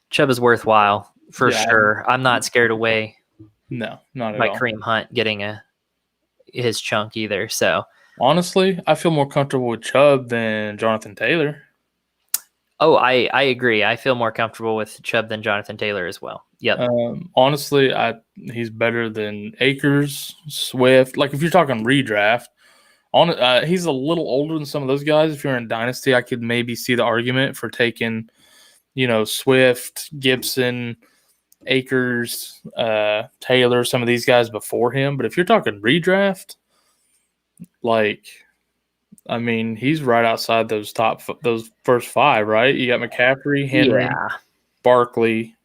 Chubb is worthwhile for sure. I'm not scared away. No, not at all. By Kareem Hunt getting his chunk either. So honestly, I feel more comfortable with Chubb than Jonathan Taylor. Oh, I agree. I feel more comfortable with Chubb than Jonathan Taylor as well. Yep. Honestly, he's better than Akers, Swift. Like, if you're talking redraft, he's a little older than some of those guys. If you're in Dynasty, I could maybe see the argument for taking, Swift, Gibson, Akers, Taylor, some of these guys before him. But if you're talking redraft, he's right outside those first five, right? You got McCaffrey, Henry, Barkley,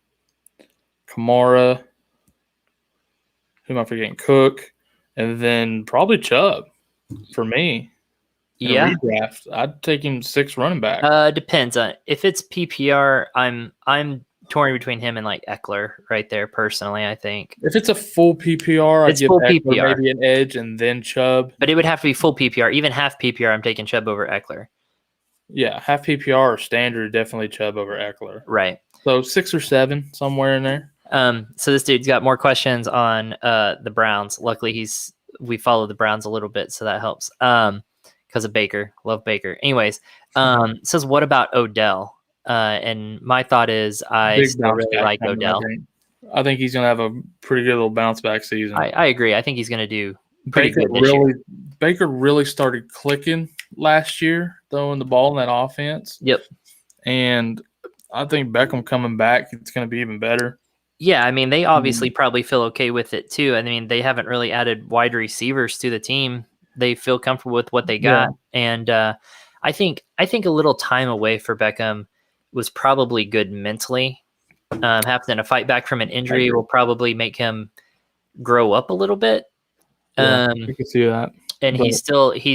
Kamara. Who am I forgetting? Cook, and then probably Chubb for me. Yeah, redraft, I'd take him 6 running back. Depends on if it's PPR. I'm torn between him and like Eckler right there. Personally, I think if it's a full PPR, I'd give full Eckler PPR. maybe an edge and then Chubb. But it would have to be full PPR. Even half PPR, I'm taking Chubb over Eckler. Yeah, half PPR or standard, definitely Chubb over Eckler. Right. So 6 or 7, somewhere in there. So this dude's got more questions on the Browns. Luckily, we follow the Browns a little bit, so that helps. Because of Baker, love Baker. Anyways, says, what about Odell? And my thought is, I still really like Odell. I think he's going to have a pretty good little bounce back season. I agree. I think he's going to do pretty good this year. Baker really started clicking last year, throwing the ball in that offense. Yep. And I think Beckham coming back, it's going to be even better. Yeah, they obviously probably feel okay with it too. They haven't really added wide receivers to the team. They feel comfortable with what they got. Yeah. And I think a little time away for Beckham was probably good mentally. Having to fight back from an injury will probably make him grow up a little bit. Yeah, you can see that. And he's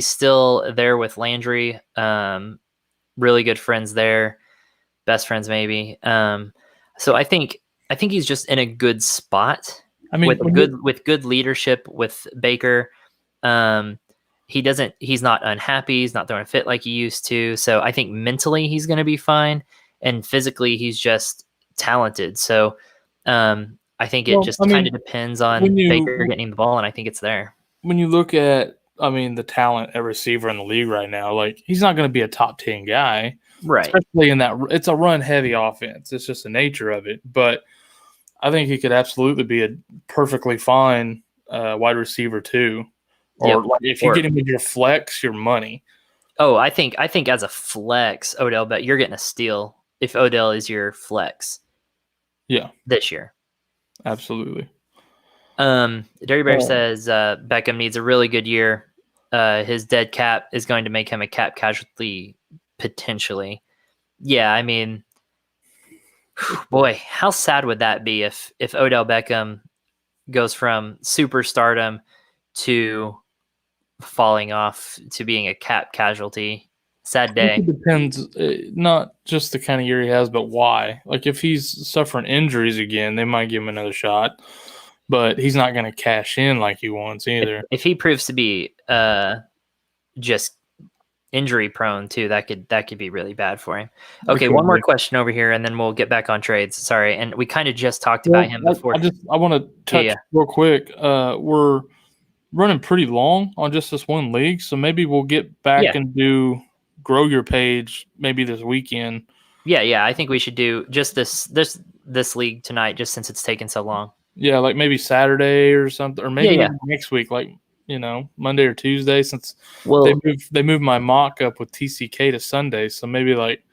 still there with Landry. Really good friends there, best friends maybe. So I think he's just in a good spot. With good leadership with Baker. He's not unhappy. He's not throwing a fit like he used to. So I think mentally he's going to be fine. And physically he's just talented. So I think it kind of depends on Baker getting the ball, and I think it's there. When you look at, the talent at receiver in the league right now, he's not going to be a top 10 guy. Right. Especially in that, it's a run-heavy offense. It's just the nature of it. But I think he could absolutely be a perfectly fine wide receiver too. Or like if you get him with your flex, your money. Oh, I think as a flex, Odell, but you're getting a steal if Odell is your flex. Yeah. This year. Absolutely. Derry Bear says Beckham needs a really good year. His dead cap is going to make him a cap casualty potentially. Yeah, I mean, boy, how sad would that be if Odell Beckham goes from superstardom to falling off to being a cap casualty? Sad day. It depends, not just the kind of year he has, but why. Like if he's suffering injuries again, they might give him another shot, but he's not going to cash in like he wants either. If he proves to be just injury prone too, that could be really bad for him. Okay, one more question over here, and then we'll get back on trades. Sorry, and we kind of just talked about him before. I want to touch real quick. We're running pretty long on just this one league, so maybe we'll get back and do grow your page maybe this weekend. Yeah, I think we should do just this league tonight, just since it's taken so long. Yeah, like maybe Saturday or something, or maybe next week, like Monday or Tuesday, since they moved my mock up with TCK to Sunday, so maybe like,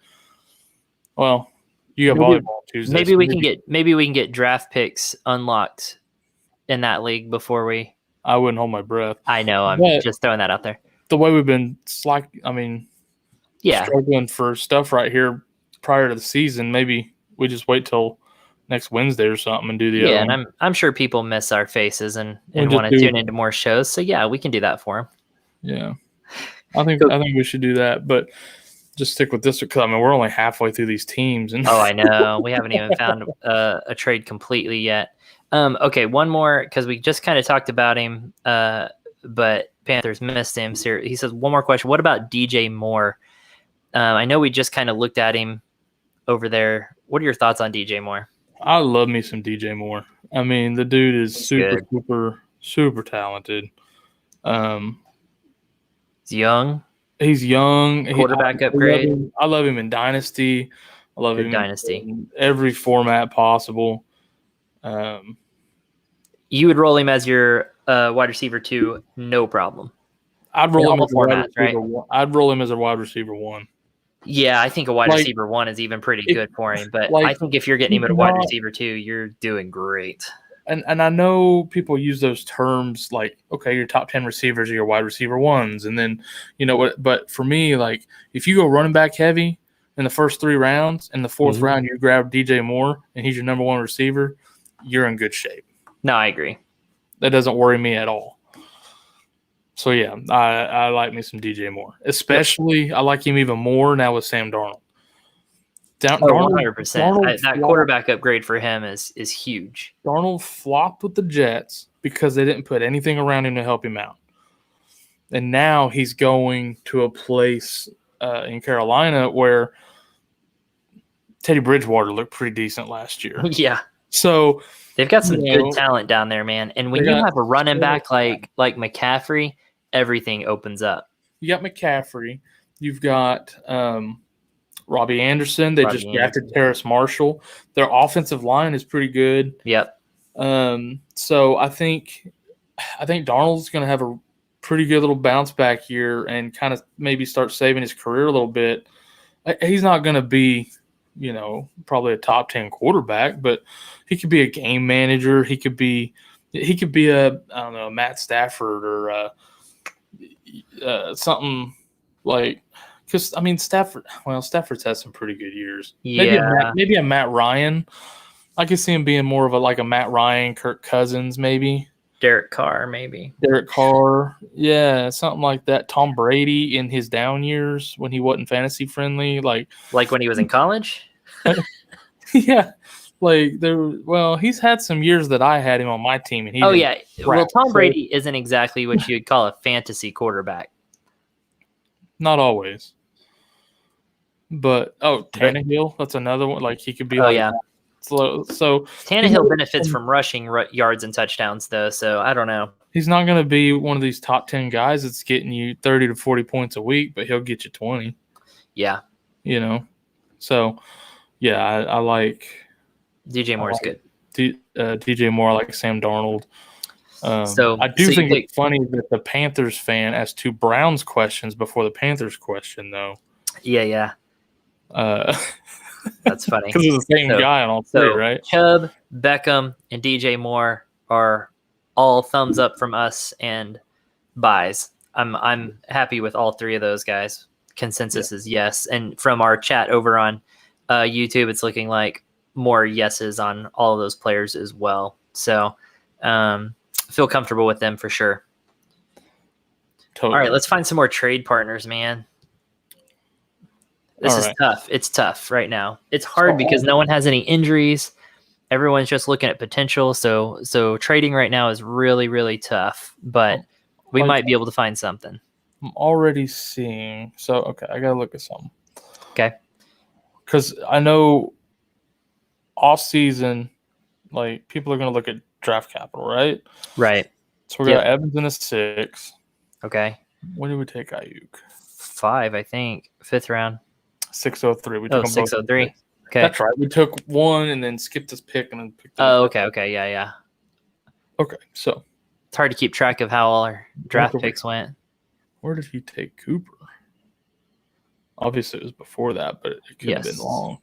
well, you got volleyball Tuesday. Maybe we can get draft picks unlocked in that league before we. I wouldn't hold my breath. I know, I'm just throwing that out there. The way we've been struggling for stuff right here prior to the season, maybe we just wait till next Wednesday or something and do the other one. And I'm sure people miss our faces and want to tune into more shows. So yeah, we can do that for them. Yeah, I think we should do that, but just stick with this because we're only halfway through these teams. And I know we haven't even found a trade completely yet. Okay, one more because we just kind of talked about him, but Panthers missed him. So he says one more question. What about DJ Moore? I know we just kind of looked at him over there. What are your thoughts on DJ Moore? I love me some DJ Moore. I mean, the dude is super talented. He's young. He's young. Quarterback upgrade. I love him in Dynasty. I love him in Dynasty. Every format possible. You would roll him as your wide receiver 2, no problem. I'd roll him as formats, right? I'd roll him as a wide receiver 1. Yeah, I think a wide receiver 1 is even pretty good for him. But I think if you're getting him at a wide receiver 2, you're doing great. And I know people use those terms like, okay, your top 10 receivers are your wide receiver 1s. And then, but for me, like if you go running back heavy in the first 3 rounds, in the 4th round, you grab DJ Moore and he's your number 1 receiver, you're in good shape. No, I agree. That doesn't worry me at all. So, yeah, I like me some DJ Moore. Especially, I like him even more now with Sam Darnold. 100%. That quarterback upgrade for him is huge. Darnold flopped with the Jets because they didn't put anything around him to help him out. And now he's going to a place in Carolina where Teddy Bridgewater looked pretty decent last year. Yeah. So they've got some good talent down there, man. And when you have a running back like McCaffrey, everything opens up. You got McCaffrey. You've got Robbie Anderson. They just drafted Terrace Marshall. Their offensive line is pretty good. Yep. So I think Darnold's going to have a pretty good little bounce back year and kind of maybe start saving his career a little bit. He's not going to be, probably a top 10 quarterback, but he could be a game manager. He could be a Matt Stafford or something like. Because Stafford's had some pretty good years. Yeah, maybe a Matt Ryan. I could see him being more of a Matt Ryan, Kirk Cousins, maybe Derek Carr, maybe yeah, something like that. Tom Brady in his down years when he wasn't fantasy friendly, like when he was in college. Yeah, he's had some years that I had him on my team, and he. Tom Brady isn't exactly what you'd call a fantasy quarterback. Not always. But Tannehill, that's another one. Like he could be. So Tannehill benefits from rushing yards and touchdowns, though. So I don't know. He's not going to be one of these top 10 guys that's getting you 30 to 40 points a week, but he'll get you 20. Yeah. So yeah, I like DJ Moore is good. DJ Moore. I like Sam Darnold. I do think it's funny that the Panthers fan asked 2 Browns questions before the Panthers question, though. Yeah. That's funny. Because it's the same guy on all 3, right? Chubb, Beckham, and DJ Moore are all thumbs up from us and buys. I'm happy with all 3 of those guys. Consensus is yes. And from our chat over on YouTube, it's looking like more yeses on all of those players as well. So feel comfortable with them for sure. Totally. All right, let's find some more trade partners, man. This is tough. It's tough right now. It's hard because no one has any injuries. Everyone's just looking at potential. So trading right now is really, really tough, but we might be able to find something. I'm already seeing. So, okay, I got to look at something. Okay. Because I know off season, like people are going to look at draft capital, right? Right. So we got Evans in a 6. Okay. When did we take Ayuk? 5, I think. 5th round. 603. We took 603. Okay. That's right. We took 1 and then skipped this pick and then picked okay. Yeah. Okay, so it's hard to keep track of how all our draft picks went. Where did he take Cooper? Obviously, it was before that, but it could have been long.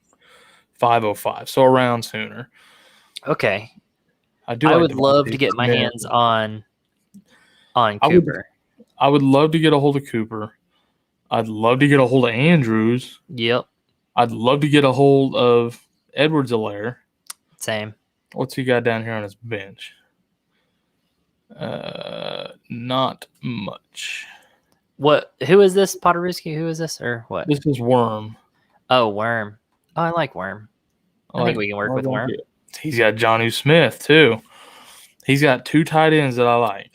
505, so around sooner. Okay. I would love to get my hands on Cooper. I would love to get a hold of Cooper. I'd love to get a hold of Andrews. Yep. I'd love to get a hold of Edwards-Helaire. Same. What's he got down here on his bench? Not much. What? Who is this? Potterisky? Who is this? Or what? This is Worm. Oh, Worm. Oh, I like Worm. I think we can work with Worm. He's got Jonnu Smith, too. He's got 2 tight ends that I like.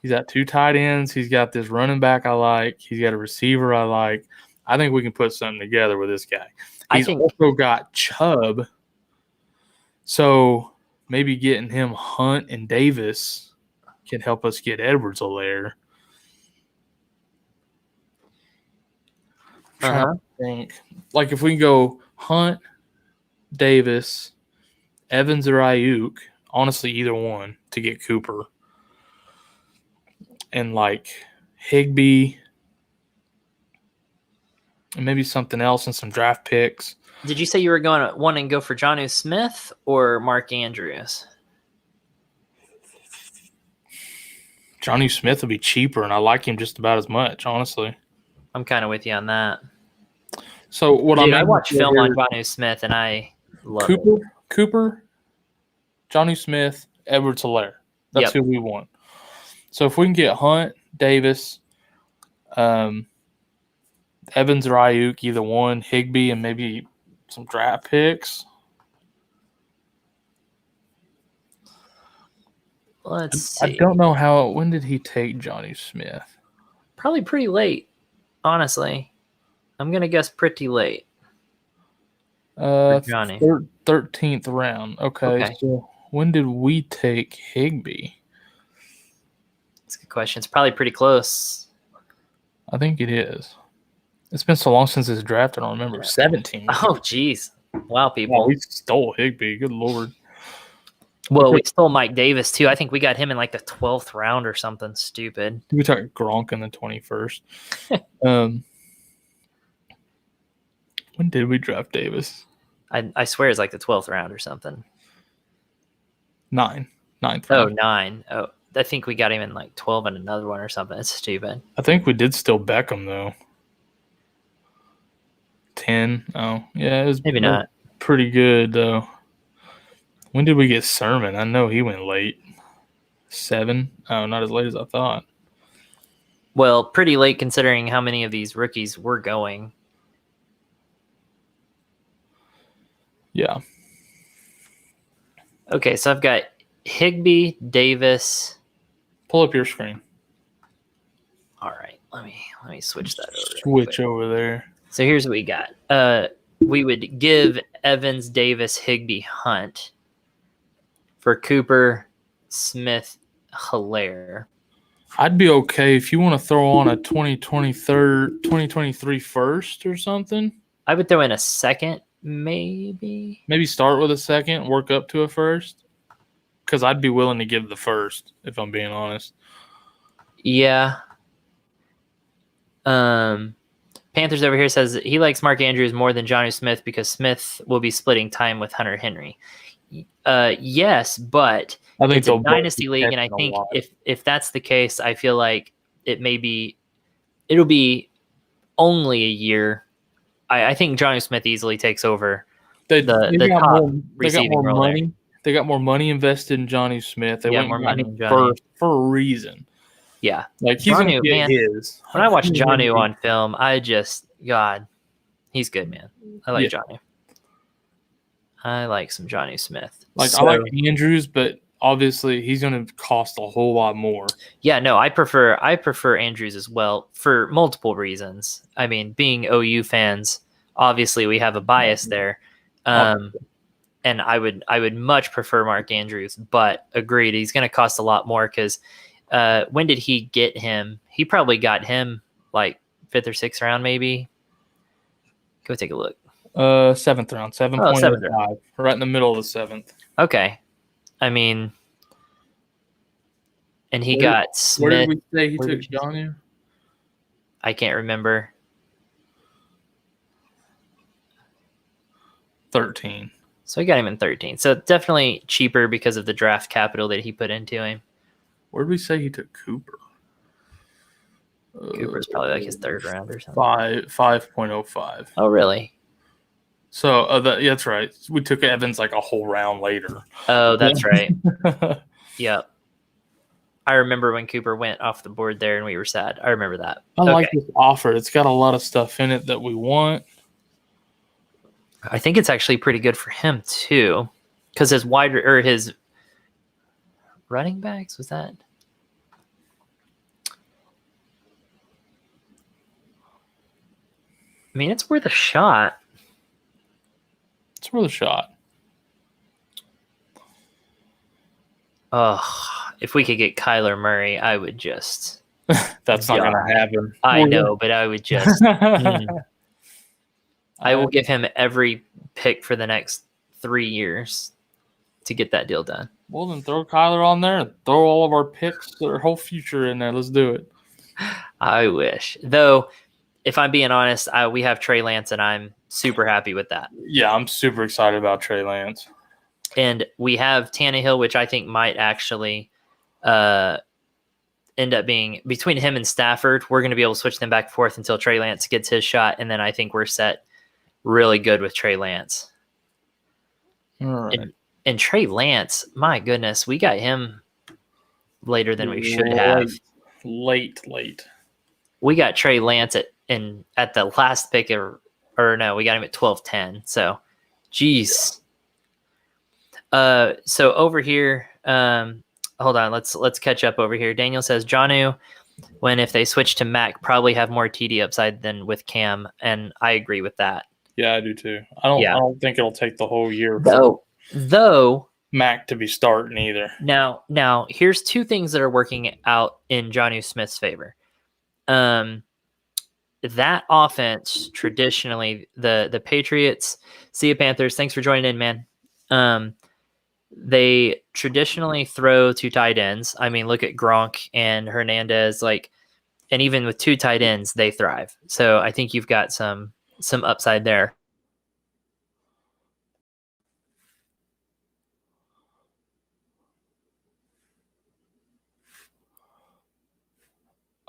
He's got 2 tight ends. He's got this running back I like. He's got a receiver I like. I think we can put something together with this guy. He's also got Chubb. So maybe getting him Hunt and Davis can help us get Edwards-Helaire. I think, like, if we can go Hunt, Davis, Evans, or Ayuk, honestly, either one to get Cooper. And, like, Higbee, and maybe something else and some draft picks. Did you say you were going to want to go for Jonnu Smith or Mark Andrews? Jonnu Smith would be cheaper, and I like him just about as much, honestly. I'm kind of with you on that. So what I watched film on Jonnu Smith, and I love Cooper, Jonnu Smith, Edwards-Helaire. That's who we want. So if we can get Hunt, Davis, Evans or Ayuk, either one, Higbee, and maybe some draft picks. Let's see. I don't know when did he take Jonnu Smith? Probably pretty late, honestly. I'm going to guess pretty late. 13th round. Okay, so when did we take Higbee? That's a good question. It's probably pretty close. I think it is. It's been so long since his draft, I don't remember. 17. Oh, geez. Wow, people. Oh, we stole Higbee. Good Lord. Well, we stole Mike Davis, too. I think we got him in like the 12th round or something stupid. We took Gronk in the 21st. When did we draft Davis? I swear it's like the 12th round or something. 9th round. Oh, 9. Oh, I think we got him in like 12 and another one or something. It's stupid. I think we did steal Beckham, though. 10. Oh, yeah. It was maybe not. Pretty good, though. When did we get Sermon? I know he went late. 7? Oh, not as late as I thought. Well, pretty late considering how many of these rookies were going. Yeah. Okay, so I've got Higbee, Davis. Pull up your screen. All right, let me switch that over. Switch over there. So here's what we got. We would give Evans, Davis, Higbee, Hunt for Cooper, Smith, Helaire. I'd be okay if you want to throw on a 2023 first or something. I would throw in a second, maybe. Maybe start with a second, work up to a first. because I'd be willing to give the first if I'm being honest. Yeah. Panthers over here says he likes Mark Andrews more than Jonnu Smith because Smith will be splitting time with Hunter Henry. Yes, but I think it's a Dynasty League, and I think if that's the case, I feel like it'll be only a year. I think Jonnu Smith easily takes over the top receiving role there. They got more money invested in Jonnu Smith. They went more money in Jonnu for a reason. Yeah, like he's gonna get his. When I watch Jonnu on film, God, he's good, man. I like Jonnu. I like some Jonnu Smith. I like Andrews, but obviously he's going to cost a whole lot more. Yeah, no, I prefer Andrews as well for multiple reasons. I mean, being OU fans, obviously we have a bias there. And I would much prefer Mark Andrews, but agreed, he's going to cost a lot more because when did he get him? He probably got him like 5th or 6th round, maybe. Go take a look. 7th round, 7.5, right in the middle of the 7th. Okay, I mean, and he got Smith. Where did we say he took Jonnu? I can't remember. 13. So he got him in 13. So definitely cheaper because of the draft capital that he put into him. Where did we say he took Cooper? Cooper's probably like his 3rd round or something. 5.05. Oh, really? So that's right. We took Evans like a whole round later. Oh, that's right. Yep. I remember when Cooper went off the board there and we were sad. I remember that. I like this offer. It's got a lot of stuff in it that we want. I think it's actually pretty good for him too, because his running backs, was that? I mean, it's worth a shot. It's worth a shot. Oh, if we could get Kyler Murray, I would just. That's not going to happen. I know, but I would just. I will give him every pick for the next 3 years to get that deal done. Well, then throw Kyler on there and throw all of our picks, our whole future in there. Let's do it. I wish. Though, if I'm being honest, we have Trey Lance, and I'm super happy with that. Yeah, I'm super excited about Trey Lance. And we have Tannehill, which I think might actually end up being between him and Stafford. We're going to be able to switch them back and forth until Trey Lance gets his shot, and then I think we're set really good with Trey Lance. All right. And Trey Lance, my goodness, we got him later than we should have. Late. We got Trey Lance at the last pick, or no, we got him at 12-10. So, geez. So over here, hold on, let's catch up over here. Daniel says Jonnu, if they switch to Mac, probably have more TD upside than with Cam, and I agree with that. Yeah, I do too. I don't think it'll take the whole year though Mac to be starting either. Now here's 2 things that are working out in Jonnu Smith's favor. That offense traditionally, the Patriots, see you Panthers. Thanks for joining in, man. They traditionally throw 2 tight ends. I mean, look at Gronk and Hernandez, and even with 2 tight ends, they thrive. So I think you've got some upside there.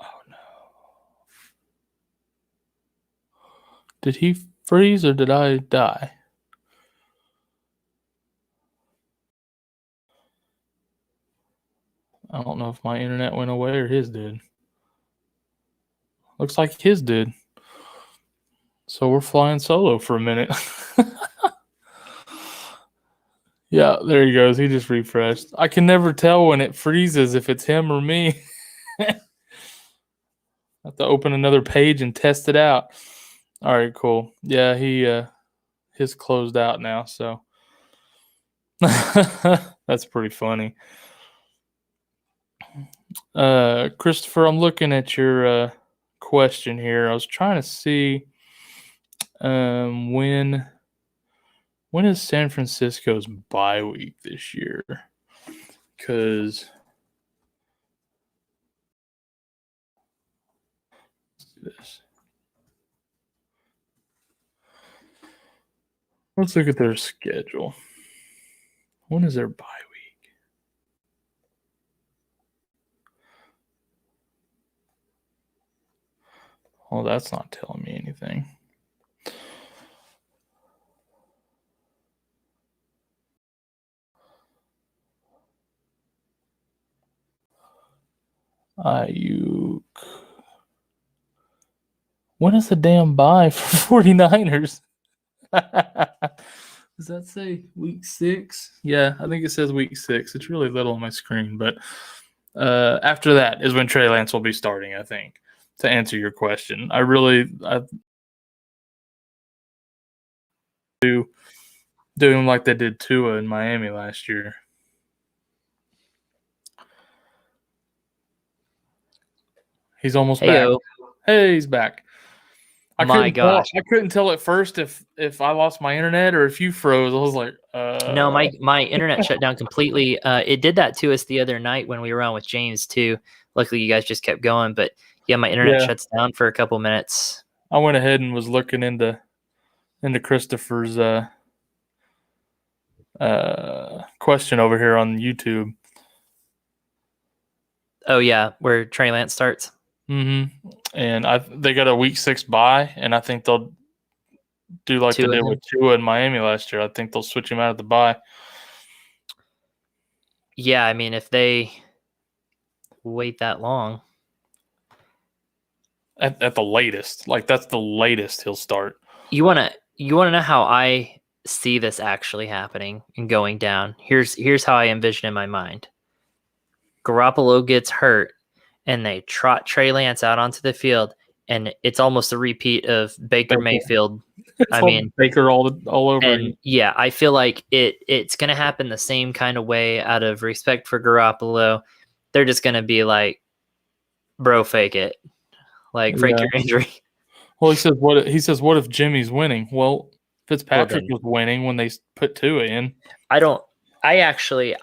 Oh no. Did he freeze or did I die? I don't know if my internet went away or his did. Looks like his did. So we're flying solo for a minute. Yeah, there he goes. He just refreshed. I can never tell when it freezes if it's him or me. I have to open another page and test it out. All right, cool. Yeah, his closed out now, so that's pretty funny. Christopher, I'm looking at your question here. I was trying to see when is San Francisco's bye week this year? because let's do this. Let's look at their schedule. When is their bye week? Oh, that's not telling me anything. Ayuk. When is the damn bye for 49ers? Does that say week 6? Yeah, I think it says week 6. It's really little on my screen, but after that is when Trey Lance will be starting, I think, to answer your question. I do him like they did Tua in Miami last year. He's almost back. Hey, he's back. I couldn't tell at first if I lost my internet or if you froze. I was like, No, my internet shut down completely. It did that to us the other night when we were on with James too. Luckily, you guys just kept going. But yeah, my internet shuts down for a couple minutes. I went ahead and was looking into Christopher's question over here on YouTube. Oh yeah, where Trey Lance starts. Mm-hmm. And they got a week 6 bye, and I think they'll do like they did with Tua in Miami last year. I think they'll switch him out of the bye. Yeah, I mean, if they wait that long, at the latest, like that's the latest he'll start. You wanna know how I see this actually happening and going down? Here's how I envision in my mind. Garoppolo gets hurt, and they trot Trey Lance out onto the field, and it's almost a repeat of Baker Mayfield. I mean, Baker all over. And yeah, I feel like it's going to happen the same kind of way out of respect for Garoppolo. They're just going to be like, bro, fake it. Like, fake your injury. Well, he says, what if Jimmy's winning? Well, Fitzpatrick was winning when they put Tua in. I actually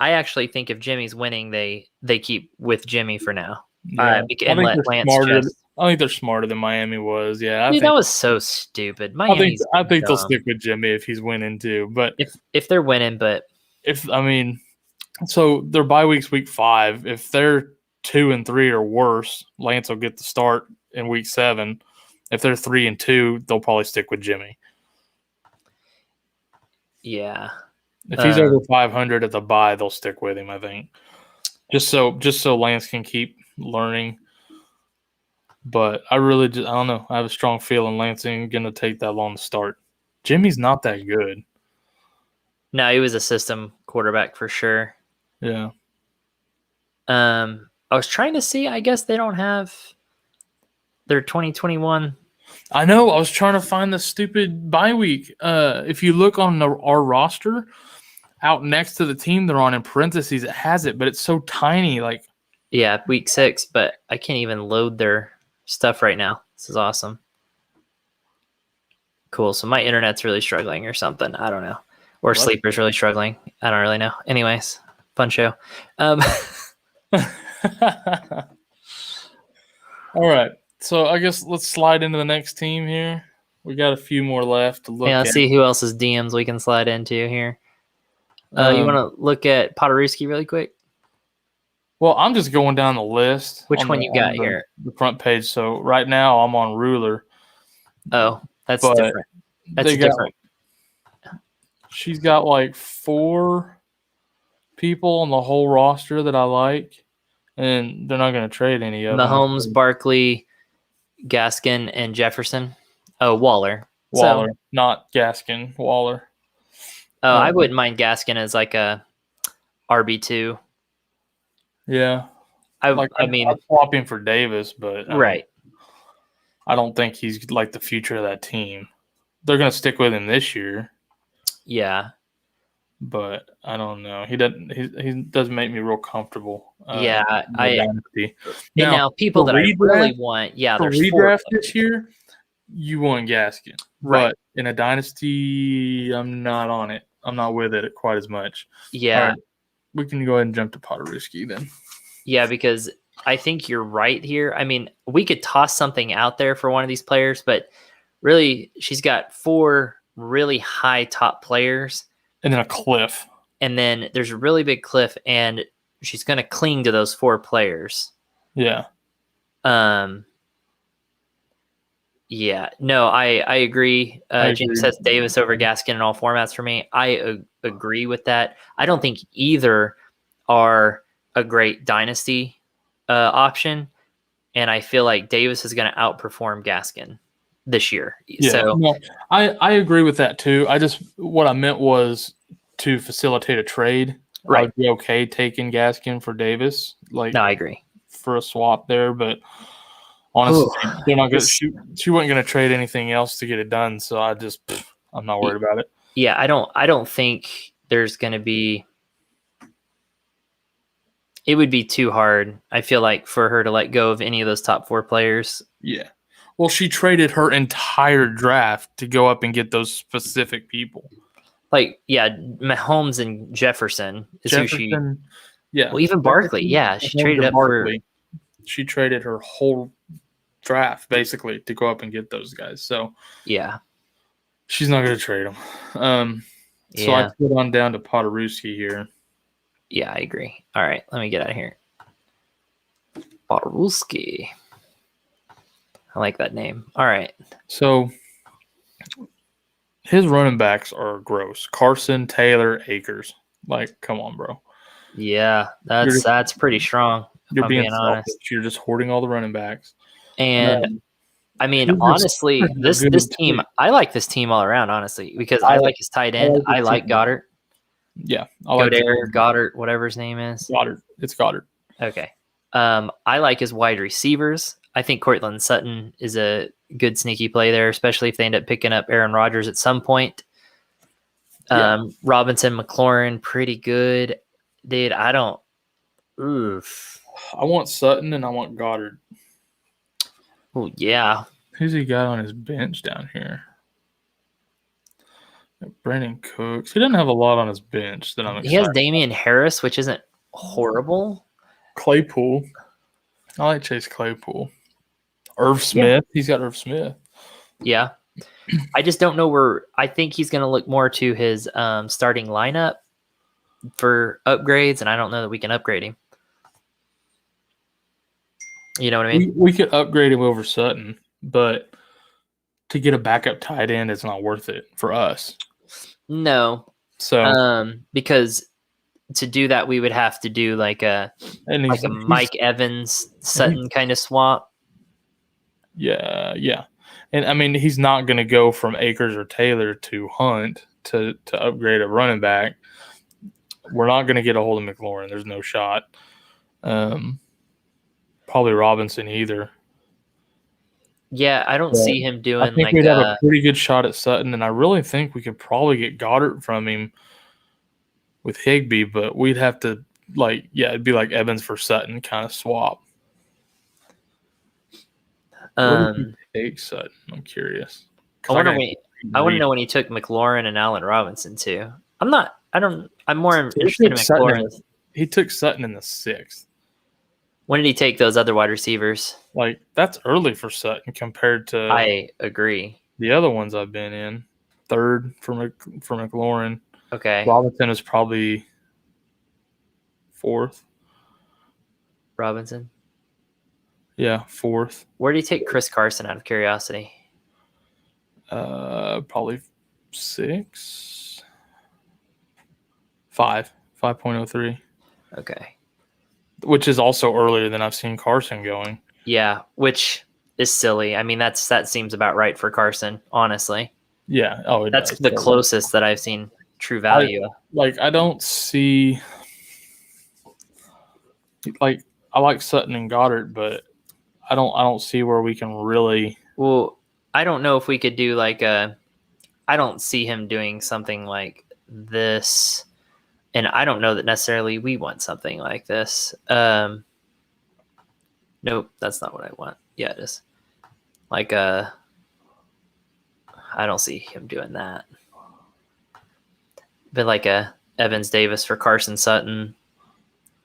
think if Jimmy's winning, they keep with Jimmy for now. Yeah. I think they're smarter than Miami was. Yeah, that was so stupid. I think they'll stick with Jimmy if he's winning too. But if they're winning, so their bye week's week 5. If they're 2-3 or worse, Lance will get the start in week 7. If they're 3-2, they'll probably stick with Jimmy. Yeah. If he's over 500 at the bye, they'll stick with him, I think. Just so Lance can keep learning. But I don't know. I have a strong feeling Lance ain't going to take that long to start. Jimmy's not that good. No, he was a system quarterback for sure. Yeah. I was trying to see. I guess they don't have their 2021. I know. I was trying to find the stupid bye week. If you look on our roster, out next to the team they're on in parentheses, it has it, but it's so tiny. Like, yeah, week 6, but I can't even load their stuff right now. This is awesome. Cool. So my internet's really struggling or something. I don't know. Or Sleeper's really struggling. I don't really know. Anyways, fun show. All right. So I guess let's slide into the next team here. We got a few more left to look at. Yeah, let's see who else's DMs we can slide into here. You want to look at Poderowski really quick? Well, I'm just going down the list. Which one you got here? The front page. So right now I'm on Ruler. Oh, that's different. That's different. She's got like 4 people on the whole roster that I like, and they're not going to trade any of them. Mahomes, Barkley, Gaskin, and Jefferson. Oh, Waller. Not Gaskin. Waller. Oh, I wouldn't mind Gaskin as like a RB2. Yeah. I mean, I'd swap him for Davis, but right. I don't think he's like the future of that team. They're going to stick with him this year. Yeah. But I don't know. He doesn't make me real comfortable. Now people that I really want, for redraft this year, you want Gaskin. Right. But in a dynasty, I'm not on it. I'm not with it quite as much. Yeah. Right. we can go ahead and jump to Poderewski then. Yeah, because I think you're right here. I mean, we could toss something out there for one of these players, but really, she's got 4 really high top players. And then a cliff. And then there's a really big cliff, and she's going to cling to those 4 players. Yeah. Yeah. No, I agree. James says Davis over Gaskin in all formats for me. I agree with that. I don't think either are a great dynasty option, and I feel like Davis is going to outperform Gaskin this year. Yeah, so no, I agree with that too. What I meant was to facilitate a trade. Right. I'd be okay taking Gaskin for Davis. No, I agree for a swap there, but honestly, they're not going. She wasn't going to trade anything else to get it done. So I'm not worried about it. Yeah, I don't think there's going to be. It would be too hard, I feel like, for her to let go of any of those top 4 players. Yeah. Well, she traded her entire draft to go up and get those specific people. Mahomes and Jefferson is who she. Yeah. Well, even Barkley. Yeah, she traded up Barkley. She traded her whole draft basically to go up and get those guys. So yeah, she's not going to trade them. So I put on down to Poderewski here. Yeah, I agree. All right, let me get out of here. Poderewski. I like that name. All right. So his running backs are gross. Carson, Taylor, Akers. Come on, bro. Yeah, that's pretty strong. You're being honest. You're just hoarding all the running backs. And I mean, honestly, this team, I like this team all around, honestly, because I like his tight end. I like Goddard. Yeah. Goddard, whatever his name is. Goddard. It's Goddard. Okay. I like his wide receivers. I think Courtland Sutton is a good sneaky play there, especially if they end up picking up Aaron Rodgers at some point. Robinson, McLaurin, pretty good. Dude, I want Sutton and I want Goddard. Oh, yeah. Who's he got on his bench down here? Brandon Cooks. He doesn't have a lot on his bench that I'm excited. He has Damian Harris, which isn't horrible. Claypool. I like Chase Claypool. Irv Smith. Yeah. He's got Irv Smith. Yeah. I just don't know where – I think he's going to look more to his starting lineup for upgrades, and I don't know that we can upgrade him. You know what I mean? We could upgrade him over Sutton, but to get a backup tight end, it's not worth it for us. No. So because to do that, we would have to do like a Mike Evans Sutton kind of swap. Yeah. And I mean, he's not going to go from Akers or Taylor to Hunt to upgrade a running back. We're not going to get a hold of McLaurin. There's no shot. Probably Robinson either. Yeah, I don't see him doing. I think we'd have a pretty good shot at Sutton, and I really think we could probably get Goddard from him with Higbee, but we'd have to it'd be like Evans for Sutton kind of swap. Take Sutton. I'm curious. I want to know when he took McLaurin and Allen Robinson too. I'm more interested in McLaurin. He took Sutton in the 6th. When did he take those other wide receivers? That's early for Sutton compared to. I agree. The other ones I've been in, 3rd for McLaurin. Okay. Robinson is probably 4th. Robinson. Yeah, 4th. Where did he take Chris Carson out of curiosity? Probably 6. 5.03. Okay. Which is also earlier than I've seen Carson going. Yeah, which is silly. I mean, that seems about right for Carson, honestly. Yeah. That's the closest that I've seen true value. I don't see. I like Sutton and Goddard, but I don't see where we can really. Well, I don't know if we could do I don't see him doing something like this. And I don't know that necessarily we want something like this. Nope, that's not what I want. Yeah, it is. I don't see him doing that. But Evans Davis for Carson Sutton.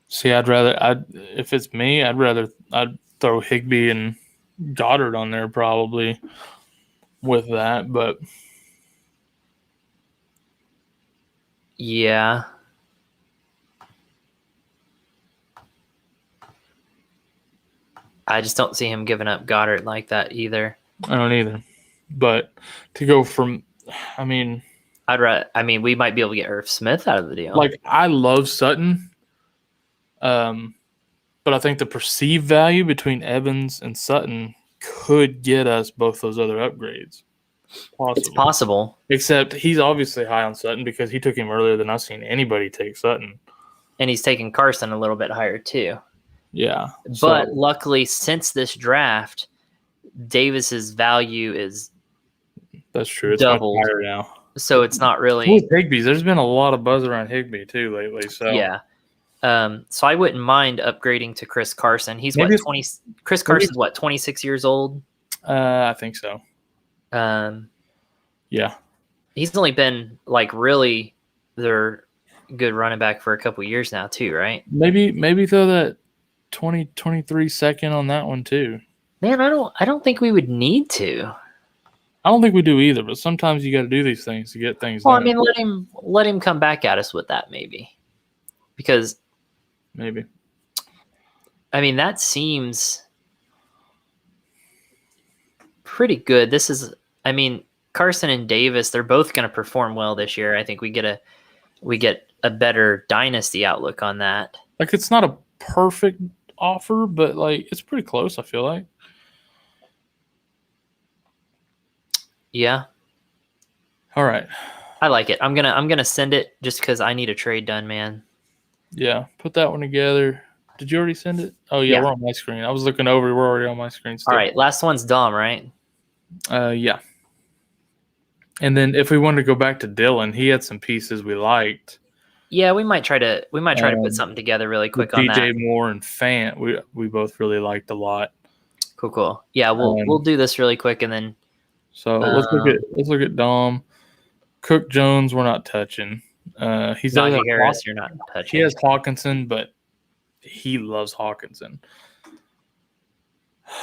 See, if it's me, I'd throw Higbee and Goddard on there probably with that, but yeah. I just don't see him giving up Goddard like that either. I don't either. But to go from, I mean, we might be able to get Irv Smith out of the deal. Like, I love Sutton, but I think the perceived value between Evans and Sutton could get us both those other upgrades. It's possible. Except he's obviously high on Sutton because he took him earlier than I've seen anybody take Sutton. And he's taking Carson a little bit higher too. Yeah. But luckily, since this draft, Davis's value is that's true. It's doubled much higher now. So it's not really Higbee's. There's been a lot of buzz around Higbee too lately. So yeah. So I wouldn't mind upgrading to Chris Carson. He's Chris Carson's 26 years old? I think so. Yeah. He's only been like really their good running back for a couple of years now too, right? Maybe throw that 2023 second on that one too. Man, I don't think we would need to. I don't think we do either, but sometimes you got to do these things to get things done. I mean, let him come back at us with that maybe. Because maybe. I mean, that seems pretty good. Carson and Davis, they're both going to perform well this year. I think we get a better dynasty outlook on that. Like, it's not a perfect offer, but like it's pretty close, I feel like. Yeah. All right. I like it. I'm gonna send it just because I need a trade done, man. Yeah, put that one together. Did you already send it? Oh yeah, we're on my screen. I was looking over. We're already on my screen still. All right, last one's Dom, right? Yeah. And then if we wanted to go back to Dylan, he had some pieces we liked. Yeah, we might try to put something together really quick on that. DJ Moore and Fant, we both really liked a lot. Cool. Yeah, we'll do this really quick and then. So let's look at Dom. Cook Jones, we're not touching. He's Najee Harris, you're not touching. He has Hawkinson, but he loves Hawkinson.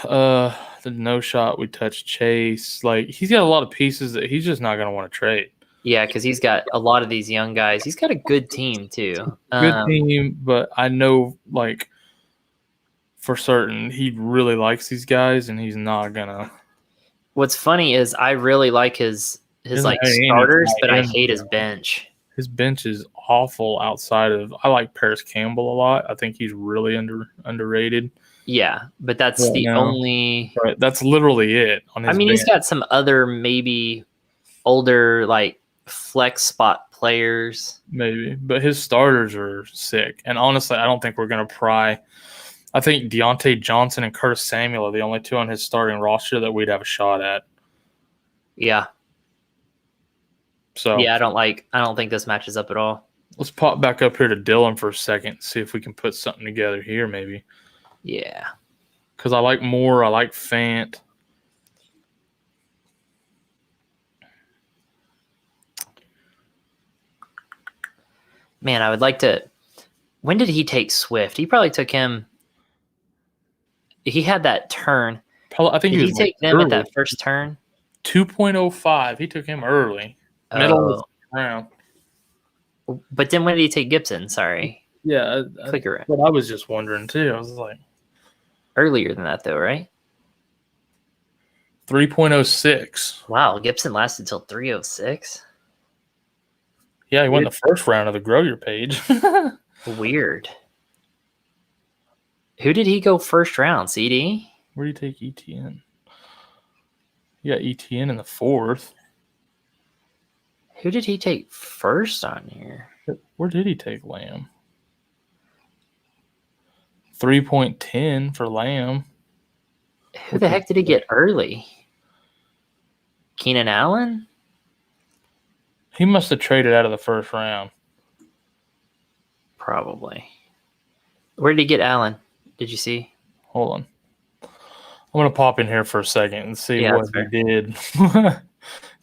The no shot, we touched Chase. Like, he's got a lot of pieces that he's just not going to want to trade. Yeah, because he's got a lot of these young guys. He's got a good team too. Good team, but I know, like, for certain, he really likes these guys, and he's not gonna. What's funny is I really like his like starters, but I hate his bench. His bench is awful. Outside of, I like Paris Campbell a lot. I think he's really underrated. Yeah, but that's only. Right, that's literally it. On his bench. He's got some other maybe older like flex spot players. Maybe, but his starters are sick. And honestly, I don't think we're going to pry. I think Deontay Johnson and Curtis Samuel are the only two on his starting roster that we'd have a shot at. Yeah. So yeah, I don't think this matches up at all. Let's pop back up here to Dylan for a second, see if we can put something together here maybe. Yeah. Because I like Moore, I like Fant. Man, I would like to. When did he take Swift? He probably took him. He had that turn. I think did he take them at that first turn? 2.05. He took him early. Middle of the round. But then when did he take Gibson? Sorry. Yeah. Clicker. But I was just wondering too. I was like. Earlier than that though, right? 3.06. Wow, Gibson lasted till 3.06. Yeah, he went the first round of the Grow Your page. Weird. Who did he go first round? CD? Where did he take ETN? Yeah, ETN in the fourth. Who did he take first on here? Where did he take Lamb? 3.10 for Lamb. Who the heck did he get early? Keenan Allen? He must have traded out of the first round. Probably. Where did he get Allen? Did you see? Hold on. I'm going to pop in here for a second and see what he did.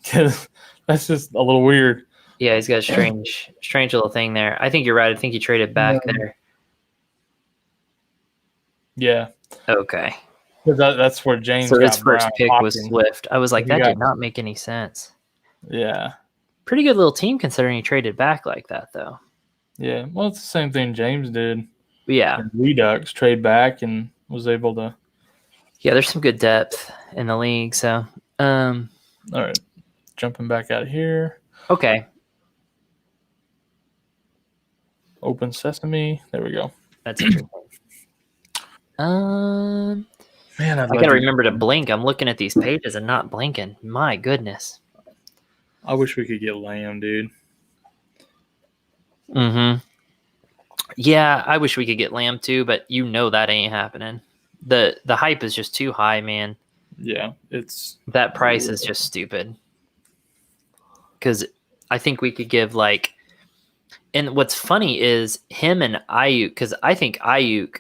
Because that's just a little weird. Yeah, he's got a strange little thing there. I think you're right. I think he traded back there. Yeah. Okay. That's where James So his got first Brown pick was Hopkins. Swift. I was like, that did not make any sense. Yeah. Pretty good little team considering he traded back like that, though. Yeah. Well, it's the same thing James did. Yeah. And Redux trade back and was able to. Yeah, there's some good depth in the league. So, all right. Jumping back out of here. Okay. Open Sesame. There we go. That's interesting. Man, I gotta remember to blink. I'm looking at these pages and not blinking. My goodness. I wish we could get Lamb, dude. Mm-hmm. Yeah, I wish we could get Lamb too, but that ain't happening. The hype is just too high, man. Yeah, that price is just stupid. Because I think we could give and what's funny is him and Ayuk, because I think Ayuk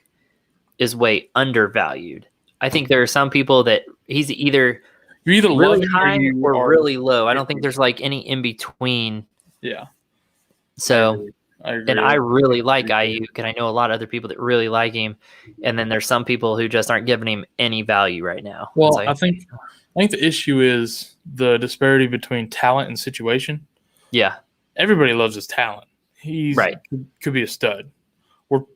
is way undervalued. I think there are some people that he's either really high or really low. I don't think there's any in between. Yeah. So, I agree. And I really like Ayuk, and I know a lot of other people that really like him. And then there's some people who just aren't giving him any value right now. Well, I think the issue is the disparity between talent and situation. Yeah. Everybody loves his talent. He's right. Could be a stud.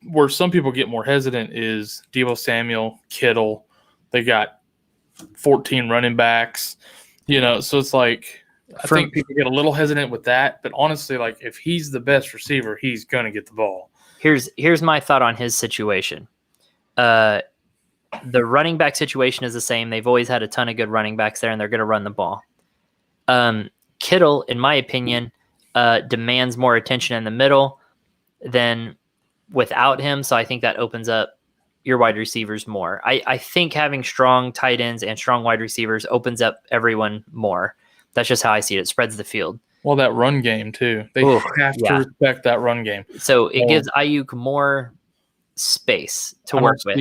Where some people get more hesitant is Deebo Samuel, Kittle. They got 14 running backs. So it's like I think people get a little hesitant with that. But honestly, if he's the best receiver, he's going to get the ball. Here's my thought on his situation. The running back situation is the same. They've always had a ton of good running backs there, and they're going to run the ball. Kittle, in my opinion, demands more attention in the middle than without him. So I think that opens up your wide receivers more. I think having strong tight ends and strong wide receivers opens up everyone more. That's just how I see it. It spreads the field. Well, that run game too. They have to respect that run game. So it gives Ayuk more space to work with.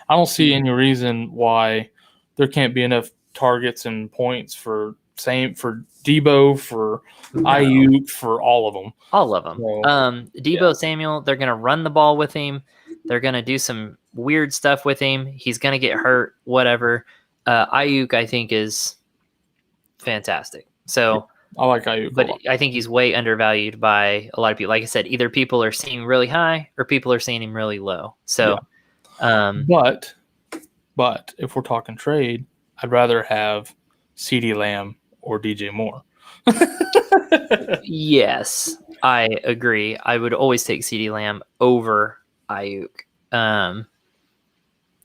I don't see any reason why there can't be enough targets and points for Deebo, for Ayuk, for all of them. All of them. So, Deebo Samuel, they're going to run the ball with him. They're going to do some weird stuff with him. He's going to get hurt, whatever. Ayuk, I think, is fantastic. So I like Ayuk, but I think he's way undervalued by a lot of people. Like I said, either people are seeing him really high or people are seeing him really low. So, but if we're talking trade, I'd rather have CeeDee Lamb or DJ Moore. Yes, I agree. I would always take CeeDee Lamb over Ayuk.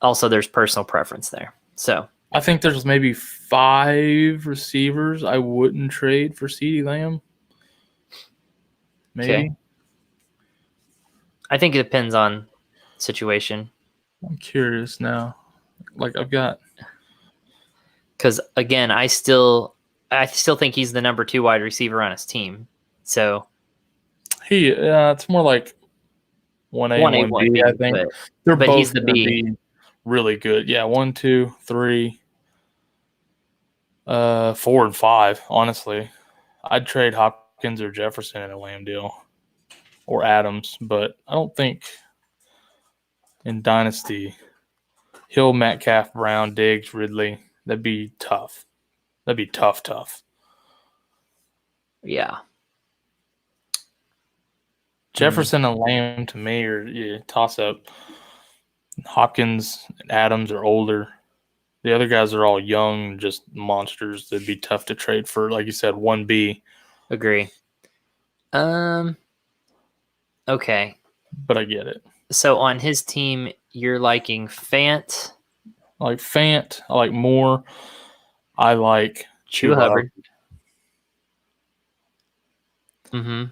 Also, there's personal preference there. So I think there's maybe 5 receivers I wouldn't trade for CeeDee Lamb. Maybe. Okay. I think it depends on situation. I'm curious now. I've got, because again, I still think he's the number 2 wide receiver on his team. So it's more like 1A, 1B, I think. They're both he's the B. Really good. Yeah, 1, 2, 3, 4, and 5. Honestly, I'd trade Hopkins or Jefferson in a Lamb deal, or Adams, but I don't think in Dynasty, Hill, Metcalf, Brown, Diggs, Ridley. That'd be tough. That'd be tough. Yeah. Jefferson and Lamb to me are toss up. Hopkins and Adams are older. The other guys are all young, just monsters. That'd be tough to trade for, like you said, 1B. Agree. Okay. But I get it. So on his team, you're liking Fant. I like Fant. I like Moore. I like Chuba Hubbard. Mm-hmm.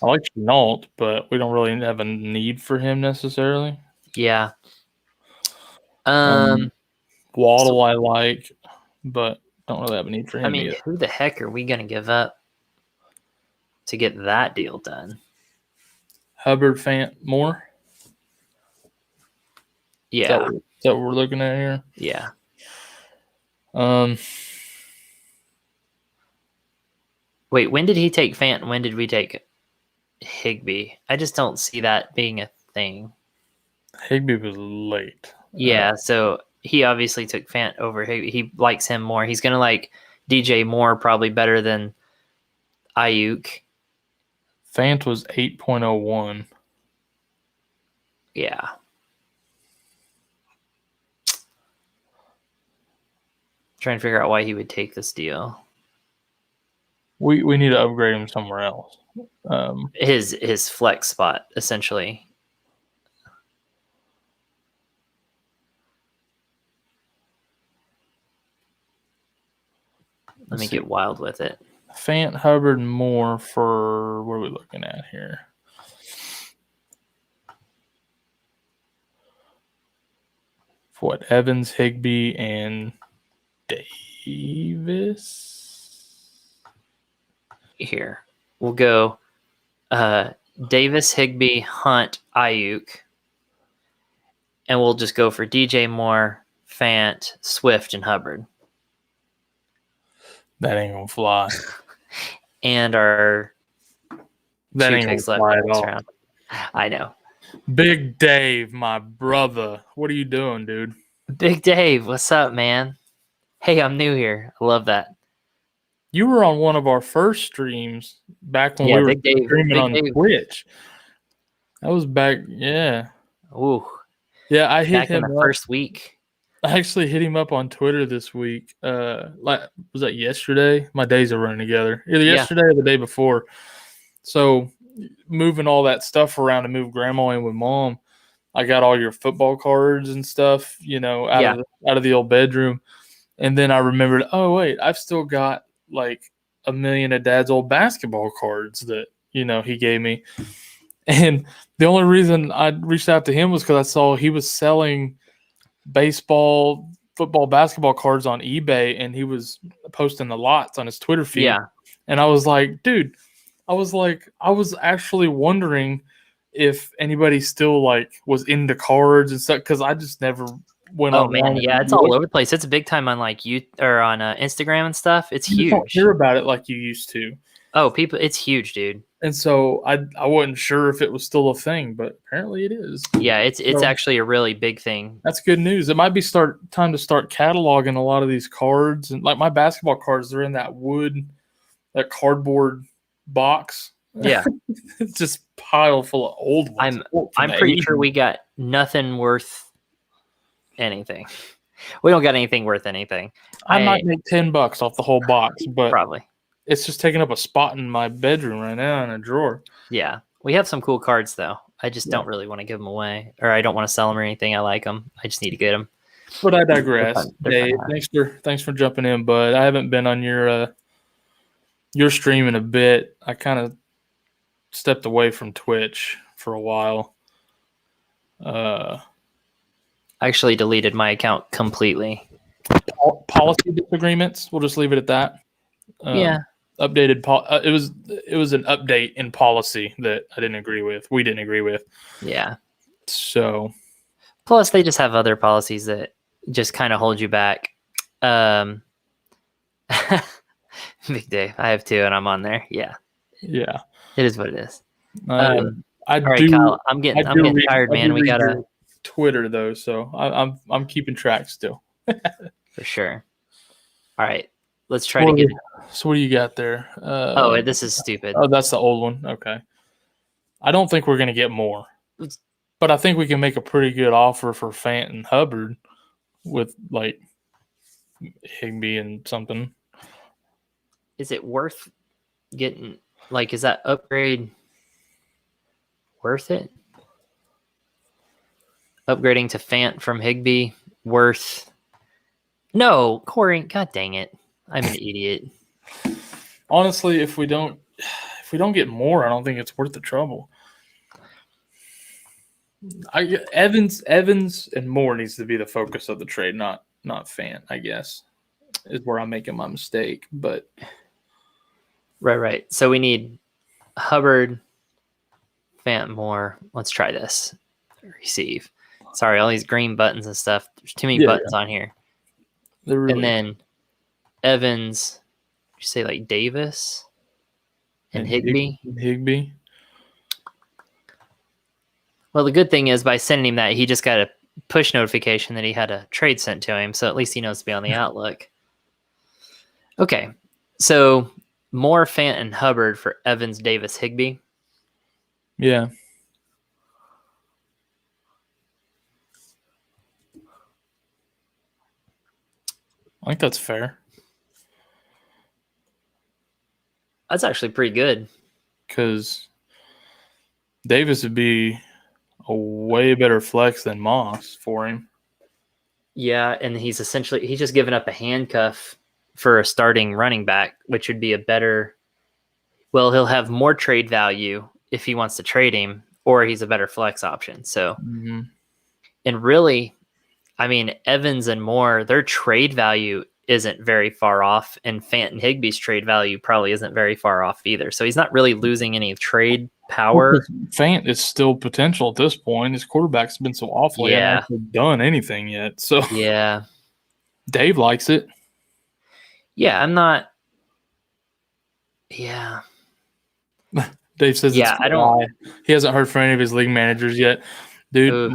I like Chenault, but we don't really have a need for him necessarily. Yeah. Waddle I like, but don't really have a need for him either. Who the heck are we going to give up to get that deal done? Hubbard, Fant, Moore? Yeah. Is that what we're looking at here? Yeah. Wait, when did he take Fant and when did we take Higbee? I just don't see that being a thing. Higbee was late. Yeah, so he obviously took Fant over Higbee. He likes him more. He's going to like DJ Moore probably better than Ayuk. Fant was 8.01. Yeah. Trying to figure out why he would take this deal. We need to upgrade him somewhere else. His flex spot, essentially. Let me get wild with it. Fant, Hubbard, Moore for what are we looking at here? For what? Evans, Higbee, and Davis. Here we'll go. Davis, Higbee, Hunt, Ayuk, and we'll just go for DJ Moore, Fant, Swift, and Hubbard. That ain't gonna fly. And our that ain't gonna fly at all. Round. I know. Big Dave, my brother. What are you doing, dude? Big Dave, what's up, man? Hey, I'm new here. I love that. You were on one of our first streams back when we were streaming on Twitch. That was back, yeah. Ooh. Yeah, I hit him in the first week. I actually hit him up on Twitter this week. Was that yesterday? My days are running together. Either yesterday or the day before. So moving all that stuff around to move grandma in with mom, I got all your football cards and stuff, out of the old bedroom. And then I remembered, oh wait, I've still got like 1 million of Dad's old basketball cards that he gave me. And the only reason I reached out to him was because I saw he was selling baseball, football, basketball cards on eBay, and he was posting the lots on his Twitter feed. Yeah. And I was like, dude, I was actually wondering if anybody still was into cards and stuff, because I just never went on. Oh man, yeah, it's all over the place. It's big time on you or on Instagram and stuff. It's huge. You don't hear about it like you used to. Oh, it's huge, dude. And so I wasn't sure if it was still a thing, but apparently it is. Yeah, it's actually a really big thing. That's good news. It might be time to start cataloging a lot of these cards, and like my basketball cards, they're in that cardboard box. Yeah, it's just pile full of old ones. I'm pretty sure we got nothing worth anything. We don't got anything worth anything. I might make $10 off the whole box, but probably. It's just taking up a spot in my bedroom right now in a drawer. Yeah. We have some cool cards, though. I just don't really want to give them away, or I don't want to sell them or anything. I like them. I just need to get them. But I digress. Dave, thanks for jumping in, bud. I haven't been on your stream in a bit. I kind of stepped away from Twitch for a while. I actually deleted my account completely. Policy disagreements. We'll just leave it at that. Yeah. Updated. It was an update in policy that I didn't agree with. We didn't agree with. Yeah. So. Plus, they just have other policies that just kind of hold you back. Big Dave, I have 2, and I'm on there. Yeah. Yeah. It is what it is. All right, Kyle, I'm getting tired, man. We gotta Twitter though, so I'm keeping track still. For sure. All right. Let's try to get it. So what do you got there? This is stupid. Oh, that's the old one. Okay. I don't think we're going to get more. But I think we can make a pretty good offer for Fant and Hubbard with Higbee and something. Is it worth getting is that upgrade worth it? Upgrading to Fant from Higbee worth? No, Corey, god dang it. I'm an idiot. Honestly, if we don't get more, I don't think it's worth the trouble. Evans and Moore needs to be the focus of the trade, not Fant, I guess, is where I'm making my mistake. But right. So we need Hubbard, Fant, Moore. Let's try this. Receive. Sorry, all these green buttons and stuff. There's too many buttons on here. Really... And then Evans, you say Davis and Higbee? Higbee. Well, the good thing is by sending him that, he just got a push notification that he had a trade sent to him, so at least he knows to be on the outlook. Okay, so Moore, Fant, and Hubbard for Evans, Davis, Higbee. Yeah. I think that's fair. That's actually pretty good. Because Davis would be a way better flex than Moss for him. Yeah, and he's just given up a handcuff for a starting running back, which would be a better. Well, he'll have more trade value if he wants to trade him, or he's a better flex option. So, and really, I mean, Evans and Moore, their trade value isn't very far off, and Fant and Higbee's trade value probably isn't very far off either. So he's not really losing any trade power. Fant is still potential at this point. His quarterback's been so awful. He hasn't actually done anything yet. So yeah, Dave likes it. Yeah, I'm not. Yeah. Dave says I don't. He hasn't heard from any of his league managers yet. Dude,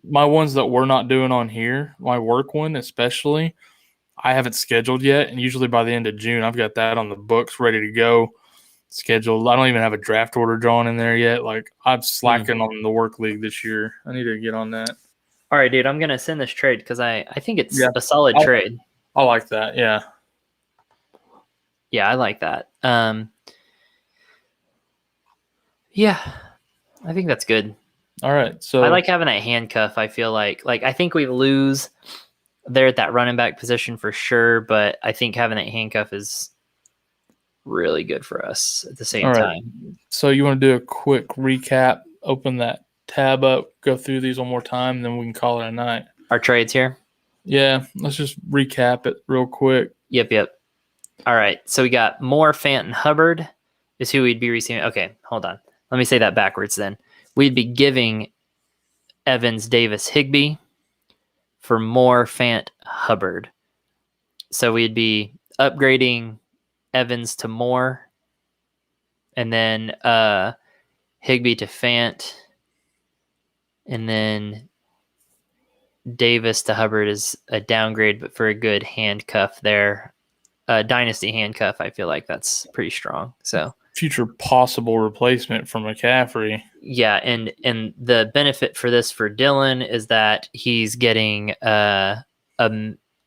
my ones that we're not doing on here, my work one especially, I haven't scheduled yet. And usually by the end of June, I've got that on the books ready to go, scheduled. I don't even have a draft order drawn in there yet. Like, I'm slacking on the work league this year. I need to get on that. All right, dude, I'm going to send this trade because I think it's a solid trade. I like that, yeah. Yeah, I like that. Yeah, I think that's good. All right, so I like having that handcuff. I feel like I think we lose there at that running back position for sure, but I think having that handcuff is really good for us at the same time. So you want to do a quick recap? Open that tab up, go through these one more time, and then we can call it a night. Our trades here? Yeah, let's just recap it real quick. Yep. All right, so we got Moore, Fant, and Hubbard is who we'd be receiving. Okay, hold on. Let me say that backwards then. We'd be giving Evans, Davis, Higbee for Moore, Fant, Hubbard. So we'd be upgrading Evans to Moore, and then Higbee to Fant, and then Davis to Hubbard is a downgrade, but for a good handcuff there. Dynasty handcuff, I feel like that's pretty strong. So future possible replacement for McCaffrey. Yeah, and the benefit for this for Dylan is that he's getting I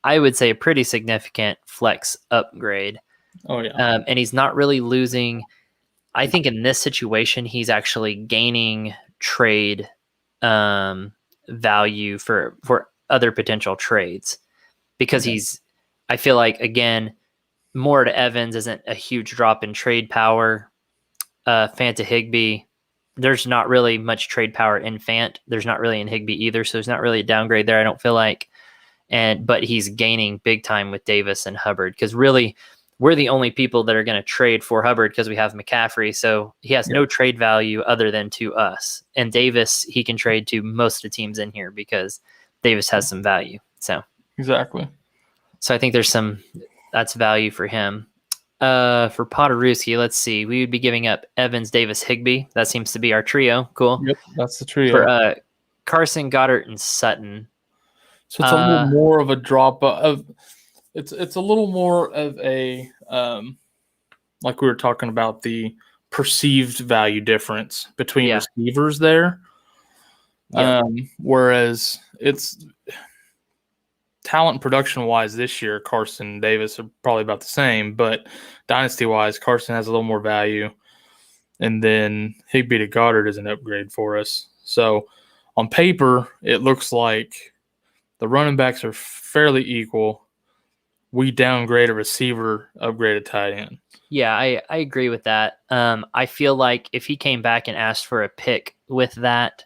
would say a pretty significant flex upgrade. Oh yeah. And he's not really losing. I think in this situation he's actually gaining trade value for other potential trades because I feel like, again, Moore to Evans isn't a huge drop in trade power. Fant to Higbee, there's not really much trade power in Fant. There's not really in Higbee either, so there's not really a downgrade there, I don't feel like. But he's gaining big time with Davis and Hubbard because really we're the only people that are going to trade for Hubbard because we have McCaffrey, so he has no trade value other than to us. And Davis, he can trade to most of the teams in here because Davis has some value. So exactly. So I think that's value for him. For Poderewski, let's see. We would be giving up Evans, Davis, Higbee. That seems to be our trio. Cool. Yep, that's the trio. For Carson, Goddard, and Sutton. So it's a little more of a drop of. It's a little more of a like we were talking about the perceived value difference between receivers there. Yeah. Whereas it's talent production wise this year, Carson and Davis are probably about the same, but dynasty wise, Carson has a little more value. And then Higbee to Goddard is an upgrade for us. So on paper, it looks like the running backs are fairly equal. We downgrade a receiver, upgrade a tight end. Yeah, I agree with that. I feel like if he came back and asked for a pick with that,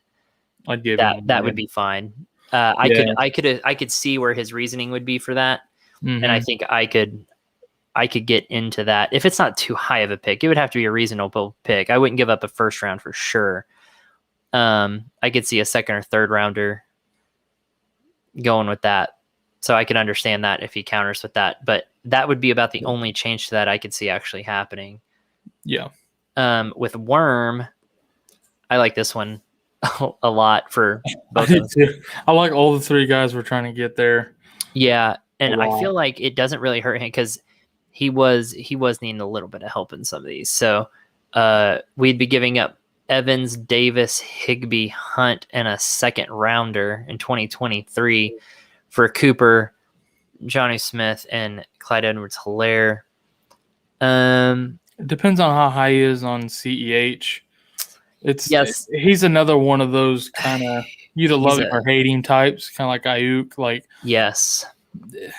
I'd give that would be fine. I could see where his reasoning would be for that, and I think I could get into that. If it's not too high of a pick, it would have to be a reasonable pick. I wouldn't give up a first round for sure. I could see a second or third rounder going with that, so I could understand that if he counters with that. But that would be about the only change to that I could see actually happening. Yeah. With Worm, I like this one. a lot for both I of us. I like all the three guys we're trying to get there. Yeah, and I feel like it doesn't really hurt him because he was needing a little bit of help in some of these. So we'd be giving up Evans, Davis, Higbee, Hunt, and a second rounder in 2023 for Cooper, Johnny Smith, and Clyde Edwards-Helaire. It depends on how high he is on CEH. He's another one of those kind of you either love him or hate him types, kind of like Ayuk. Like, yes, a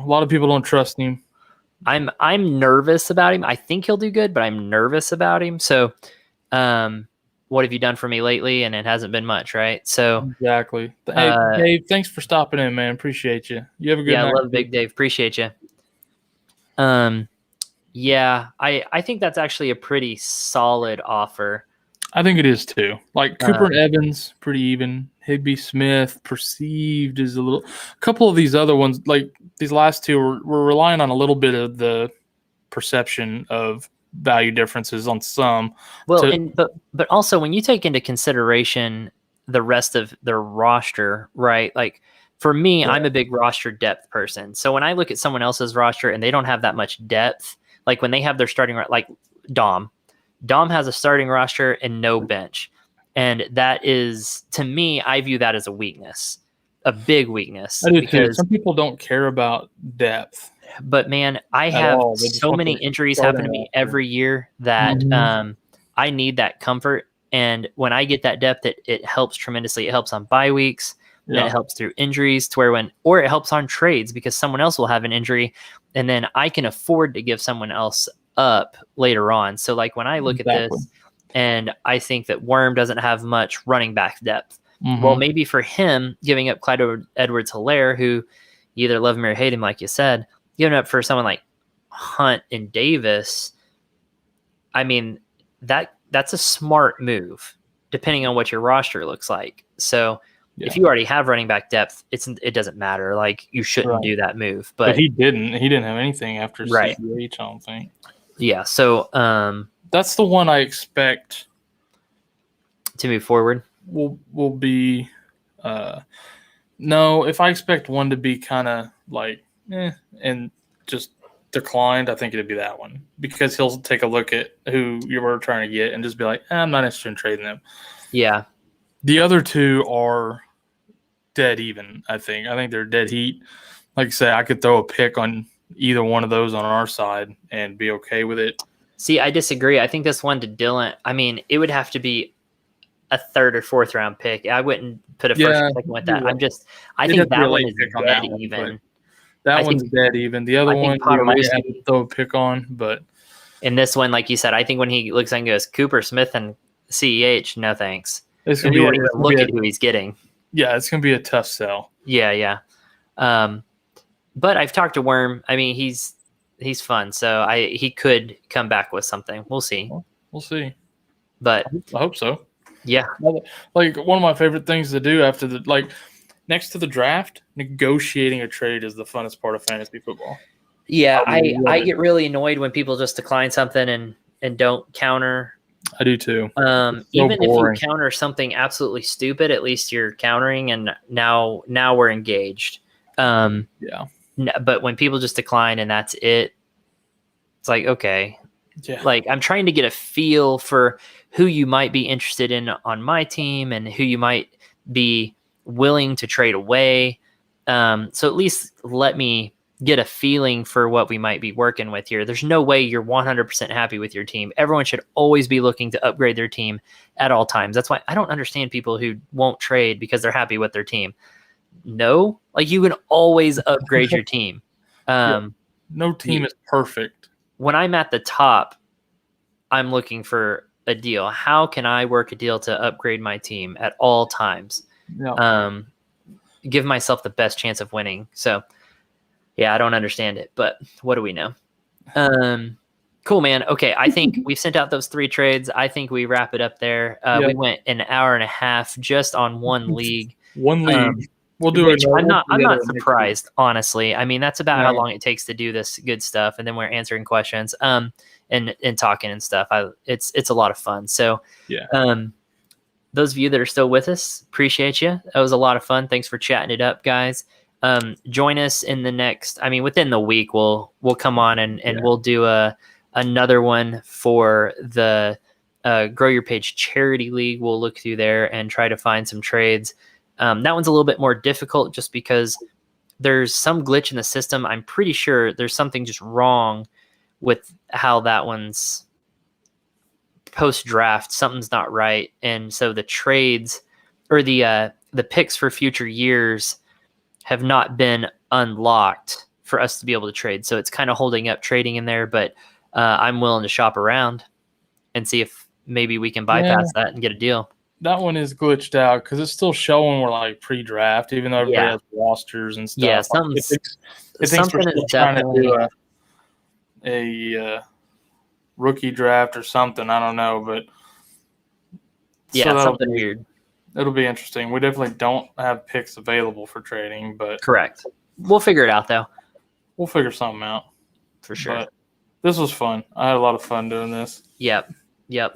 lot of people don't trust him. I'm nervous about him. I think he'll do good, but I'm nervous about him. So, what have you done for me lately? And it hasn't been much, right? So exactly. Hey, Dave, thanks for stopping in, man. Appreciate you. You have a good night. Yeah, I love Big Dave. Appreciate you. Yeah, I think that's actually a pretty solid offer. I think it is too. Like Cooper and Evans, pretty even. Higbee Smith, perceived is a couple of these other ones, like these last two, we're relying on a little bit of the perception of value differences on some. Well, but also when you take into consideration the rest of their roster, right? Like for me, I'm a big roster depth person. So when I look at someone else's roster and they don't have that much depth, like when they have their starting, like Dom has a starting roster and no bench. And that is, to me, I view that as a weakness, a big weakness. I do too. Some people don't care about depth. But man, I have so many injuries happen to me every year that I need that comfort. And when I get that depth, it helps tremendously. It helps on bye weeks. And it helps through injuries to where or it helps on trades because someone else will have an injury. And then I can afford to give someone else up later on. So like when I look at this and I think that Worm doesn't have much running back depth. Well, maybe for him giving up Clyde Edwards-Helaire, who you either love him or hate him, like you said, giving up for someone like Hunt and Davis, I mean, that's a smart move depending on what your roster looks like. So if you already have running back depth, it doesn't matter. Like you shouldn't do that move. But he didn't have anything after CEH, I don't think. Yeah. So that's the one I expect to move forward. Will be no, if I expect one to be kind of like and just declined, I think it'd be that one because he'll take a look at who you were trying to get and just be like, I'm not interested in trading them. Yeah. The other two are dead even, I think. I think they're dead heat. Like I say, I could throw a pick on either one of those on our side and be okay with it. See, I disagree. I think this one to Dylan, I mean, it would have to be a third or fourth round pick. I wouldn't put a first or second with that. I think that one is dead even. That one's dead even. The other one, you might have to throw a pick on, but in this one, like you said, I think when he looks and goes Cooper, Smith, and CEH, no thanks. It's gonna be won't even look at who he's getting. Yeah, it's gonna be a tough sell. Yeah. But I've talked to Worm. I mean, he's fun, so he could come back with something. We'll see. We'll see. But I hope so. Yeah. Like one of my favorite things to do after next to the draft, negotiating a trade is the funnest part of fantasy football. Yeah, I get really annoyed when people just decline something and don't counter. I do too. Even boring. If you counter something absolutely stupid, at least you're countering, and now we're engaged. But when people just decline and that's it, it's like, okay. Yeah. Like I'm trying to get a feel for who you might be interested in on my team and who you might be willing to trade away. So at least let me get a feeling for what we might be working with here. There's no way you're 100% happy with your team. Everyone should always be looking to upgrade their team at all times. That's why I don't understand people who won't trade because they're happy with their team. No, like you can always upgrade your team. No team is perfect. When I'm at the top, I'm looking for a deal. How can I work a deal to upgrade my team at all times? Yeah. Give myself the best chance of winning. So yeah, I don't understand it, but what do we know? Cool, man. Okay. I think we've sent out those 3 trades. I think we wrap it up there. We went an hour and a half just on one league. One league. We'll do it. I'm not surprised, honestly. I mean, that's about how long it takes to do this good stuff. And then we're answering questions, and talking and stuff. It's a lot of fun. So, those of you that are still with us, appreciate you. That was a lot of fun. Thanks for chatting it up, guys. Join us in the next, within the week, we'll come on and we'll do another one for the Grow Your Page Charity League. We'll look through there and try to find some trades. That one's a little bit more difficult just because there's some glitch in the system. I'm pretty sure there's something just wrong with how that one's post-draft. Something's not right. And so the trades or the picks for future years have not been unlocked for us to be able to trade. So it's kind of holding up trading in there, but I'm willing to shop around and see if maybe we can bypass that and get a deal. That one is glitched out because it's still showing we're like pre-draft, even though everybody has rosters and stuff. Yeah, something is trying to do a rookie draft or something. I don't know, but yeah, something weird. It'll be interesting. We definitely don't have picks available for trading, but correct. We'll figure it out though. We'll figure something out for sure. But this was fun. I had a lot of fun doing this. Yep.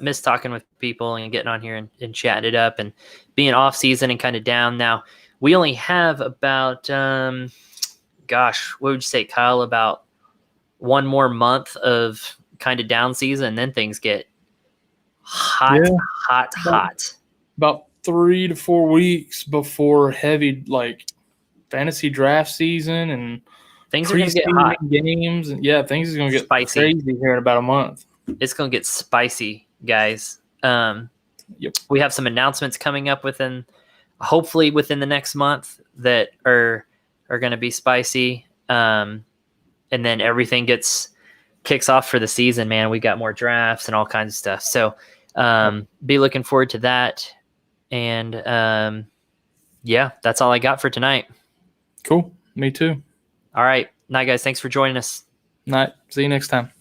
Miss talking with people and getting on here and chatting it up and being off season and kind of down. Now we only have about, what would you say, Kyle? About one more month of kind of down season, and then things get hot. About 3 to 4 weeks before heavy fantasy draft season and things are going to get hot. Games and things are going to get spicy. Crazy here in about a month. It's going to get spicy, guys. We have some announcements coming up hopefully within the next month that are going to be spicy. And then everything kicks off for the season, man. We got more drafts and all kinds of stuff. So be looking forward to that. And that's all I got for tonight. Cool. Me too. All right. Night, guys. Thanks for joining us. Night. See you next time.